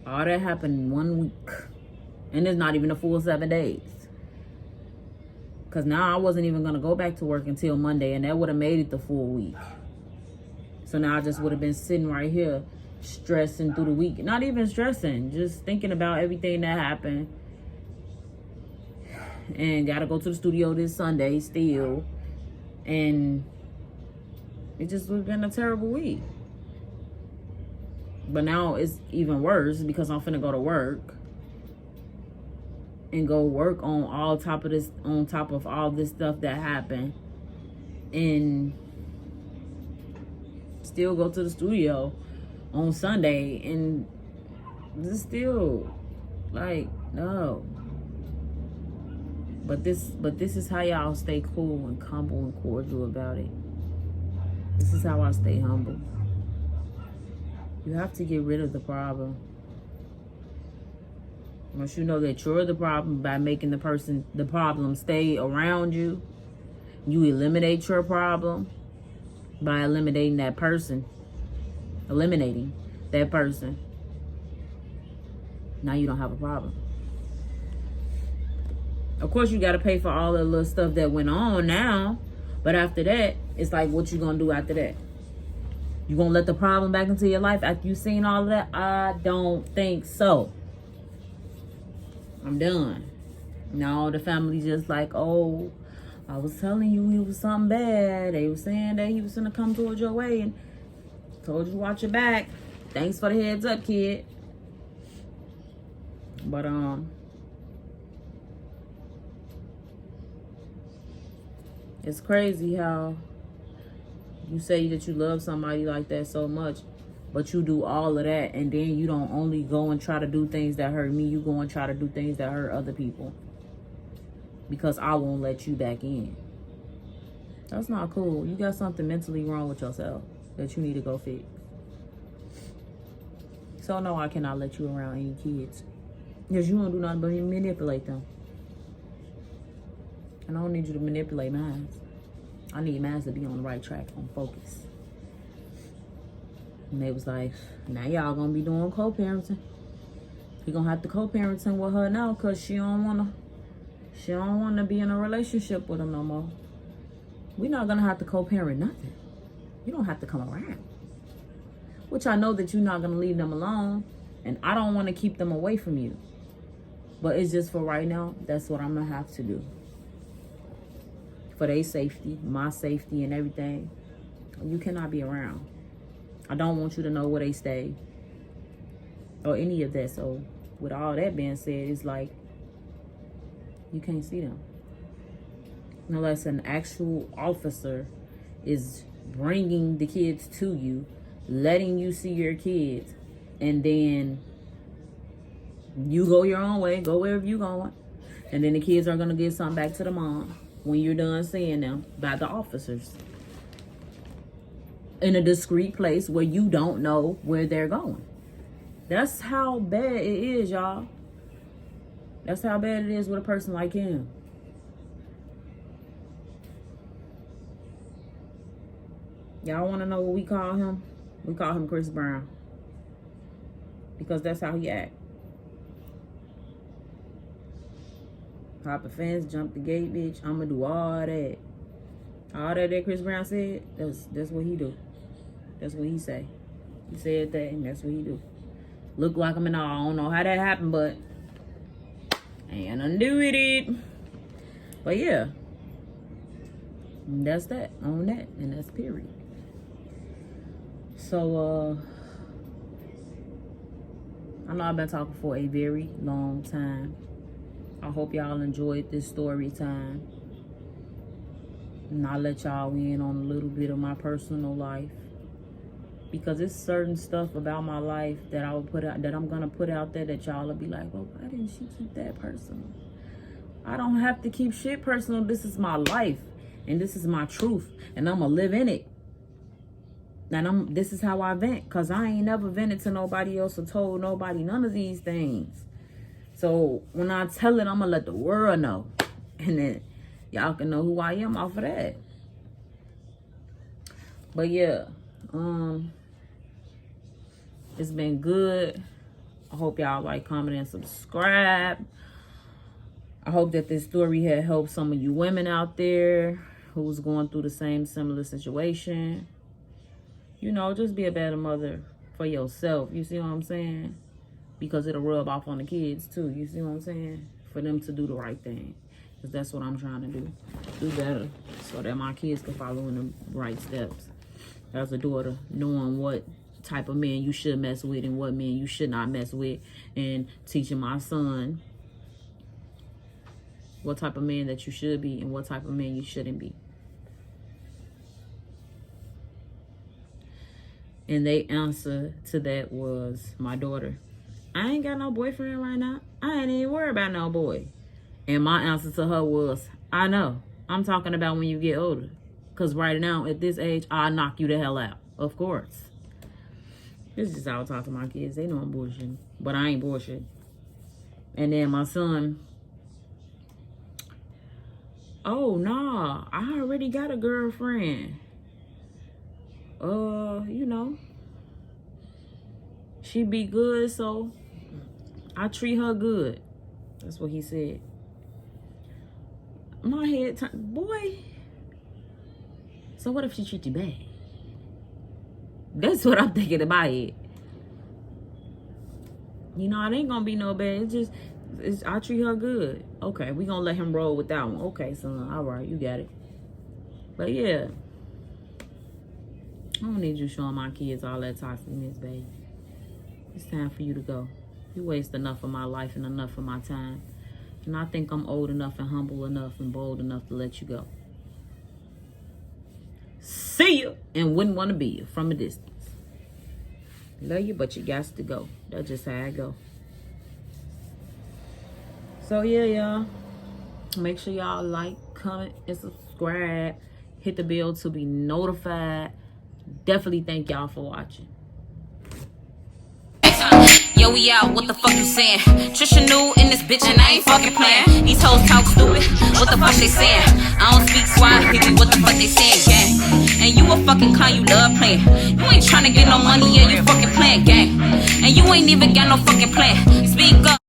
All that happened in 1 week. And it's not even a full 7 days. Because now I wasn't even going to go back to work until Monday. And that would have made it the full week. So now I just would have been sitting right here stressing through the week. Not even stressing. Just thinking about everything that happened. And got to go to the studio this Sunday still. And it just would have been a terrible week. But now it's even worse because I'm finna go to work. And go work on on top of all this stuff that happened. And still go to the studio on Sunday. And this still, like, no. But this is how y'all stay cool and humble and cordial about it. This is how I stay humble. You have to get rid of the problem. Once you know that you're the problem by making the problem stay around you, you eliminate your problem by eliminating that person. Eliminating that person. Now you don't have a problem. Of course, you got to pay for all the little stuff that went on now. But after that, it's like, what you going to do after that? You going to let the problem back into your life after you've seen all of that? I don't think so. I'm done. Now the family's just like, oh, I was telling you he was something bad. They were saying that he was going to come towards your way and told you to watch your back. Thanks for the heads up, kid. But, it's crazy how you say that you love somebody like that so much, but you do all of that, and then you don't only go and try to do things that hurt me, you go and try to do things that hurt other people. Because I won't let you back in. That's not cool. You got something mentally wrong with yourself that you need to go fix. So no, I cannot let you around any kids. Because you don't do nothing but manipulate them. And I don't need you to manipulate mine. I need mine to be on the right track, on focus. And they was like, now y'all gonna be doing co-parenting. You gonna have to co-parenting with her now because she don't wanna be in a relationship with him no more. We're not gonna have to co-parent nothing. You don't have to come around. Which I know that you're not gonna leave them alone. And I don't wanna keep them away from you. But it's just for right now, that's what I'm gonna have to do. For their safety, my safety and everything. You cannot be around. I don't want you to know where they stay. or any of that. So with all that being said, it's like you can't see them unless an actual officer is bringing the kids to you, letting you see your kids, and then you go your own way, go wherever you going, and then the kids are gonna give something back to the mom when you're done seeing them by the officers in a discreet place where you don't know where they're going. That's how bad it is, y'all. That's how bad it is with a person like him. Y'all want to know what we call him? We call him Chris Brown, because that's how he act. Hop a fence, jump the gate, bitch. I'ma do all that. All that Chris Brown said, that's what he do. That's what he say. He said that, and that's what he do. Look like him and all. I don't know how that happened, but ain't nothing to do with it. But yeah, that's that on that, and that's period. So I know I've been talking for a very long time. I hope y'all enjoyed this story time. And I'll let y'all in on a little bit of my personal life, because it's certain stuff about my life that I will put out, that I'm gonna put out there, that y'all will be like, well, why didn't she keep that personal? I don't have to keep shit personal. This is my life, and this is my truth, and I'm gonna live in it. And this is how I vent, because I ain't never vented to nobody else or told nobody none of these things. So when I tell it, I'm gonna let the world know, and then y'all can know who I am off of that. But yeah, it's been good. I hope y'all like, comment, and subscribe. I hope that this story had helped some of you women out there who's going through the same similar situation. You know, just be a better mother for yourself. You see what I'm saying? Because it'll rub off on the kids too. You see what I'm saying? For them to do the right thing. Because that's what I'm trying to do. Do better, so that my kids can follow in the right steps. As a daughter, knowing what type of men you should mess with and what men you should not mess with. And teaching my son what type of man that you should be and what type of man you shouldn't be. And the answer to that was my daughter. I ain't got no boyfriend right now. I ain't even worried about no boy. And my answer to her was, I know. I'm talking about when you get older. Because right now, at this age, I'll knock you the hell out. Of course. This is just how I talk to my kids. They know I'm bullshitting. But I ain't bullshit. And then my son, oh, nah. I already got a girlfriend. You know, she be good, so I treat her good. That's what he said. My head turned, boy. So what if she treat you bad? That's what I'm thinking in my head. You know, it ain't gonna be no bad. I treat her good. Okay, we gonna let him roll with that one. Okay, son. All right, you got it. But yeah, I don't need you showing my kids all that toxicness, babe. It's time for you to go. You waste enough of my life and enough of my time. And I think I'm old enough and humble enough and bold enough to let you go. See you, and wouldn't want to be you from a distance. Love you, but you got to go. That's just how I go. So yeah, y'all. Make sure y'all like, comment, and subscribe. Hit the bell to be notified. Definitely thank y'all for watching. Yo, we out, what the fuck you saying? Tricia new in this bitch and I ain't fucking playing. These hoes talk stupid, what the fuck they saying? I don't speak Swahili, what the fuck they saying, gang? And you a fucking clown, you love playing. You ain't tryna get no money, yeah, you fucking playing, gang. And you ain't even got no fucking plan. Speak up.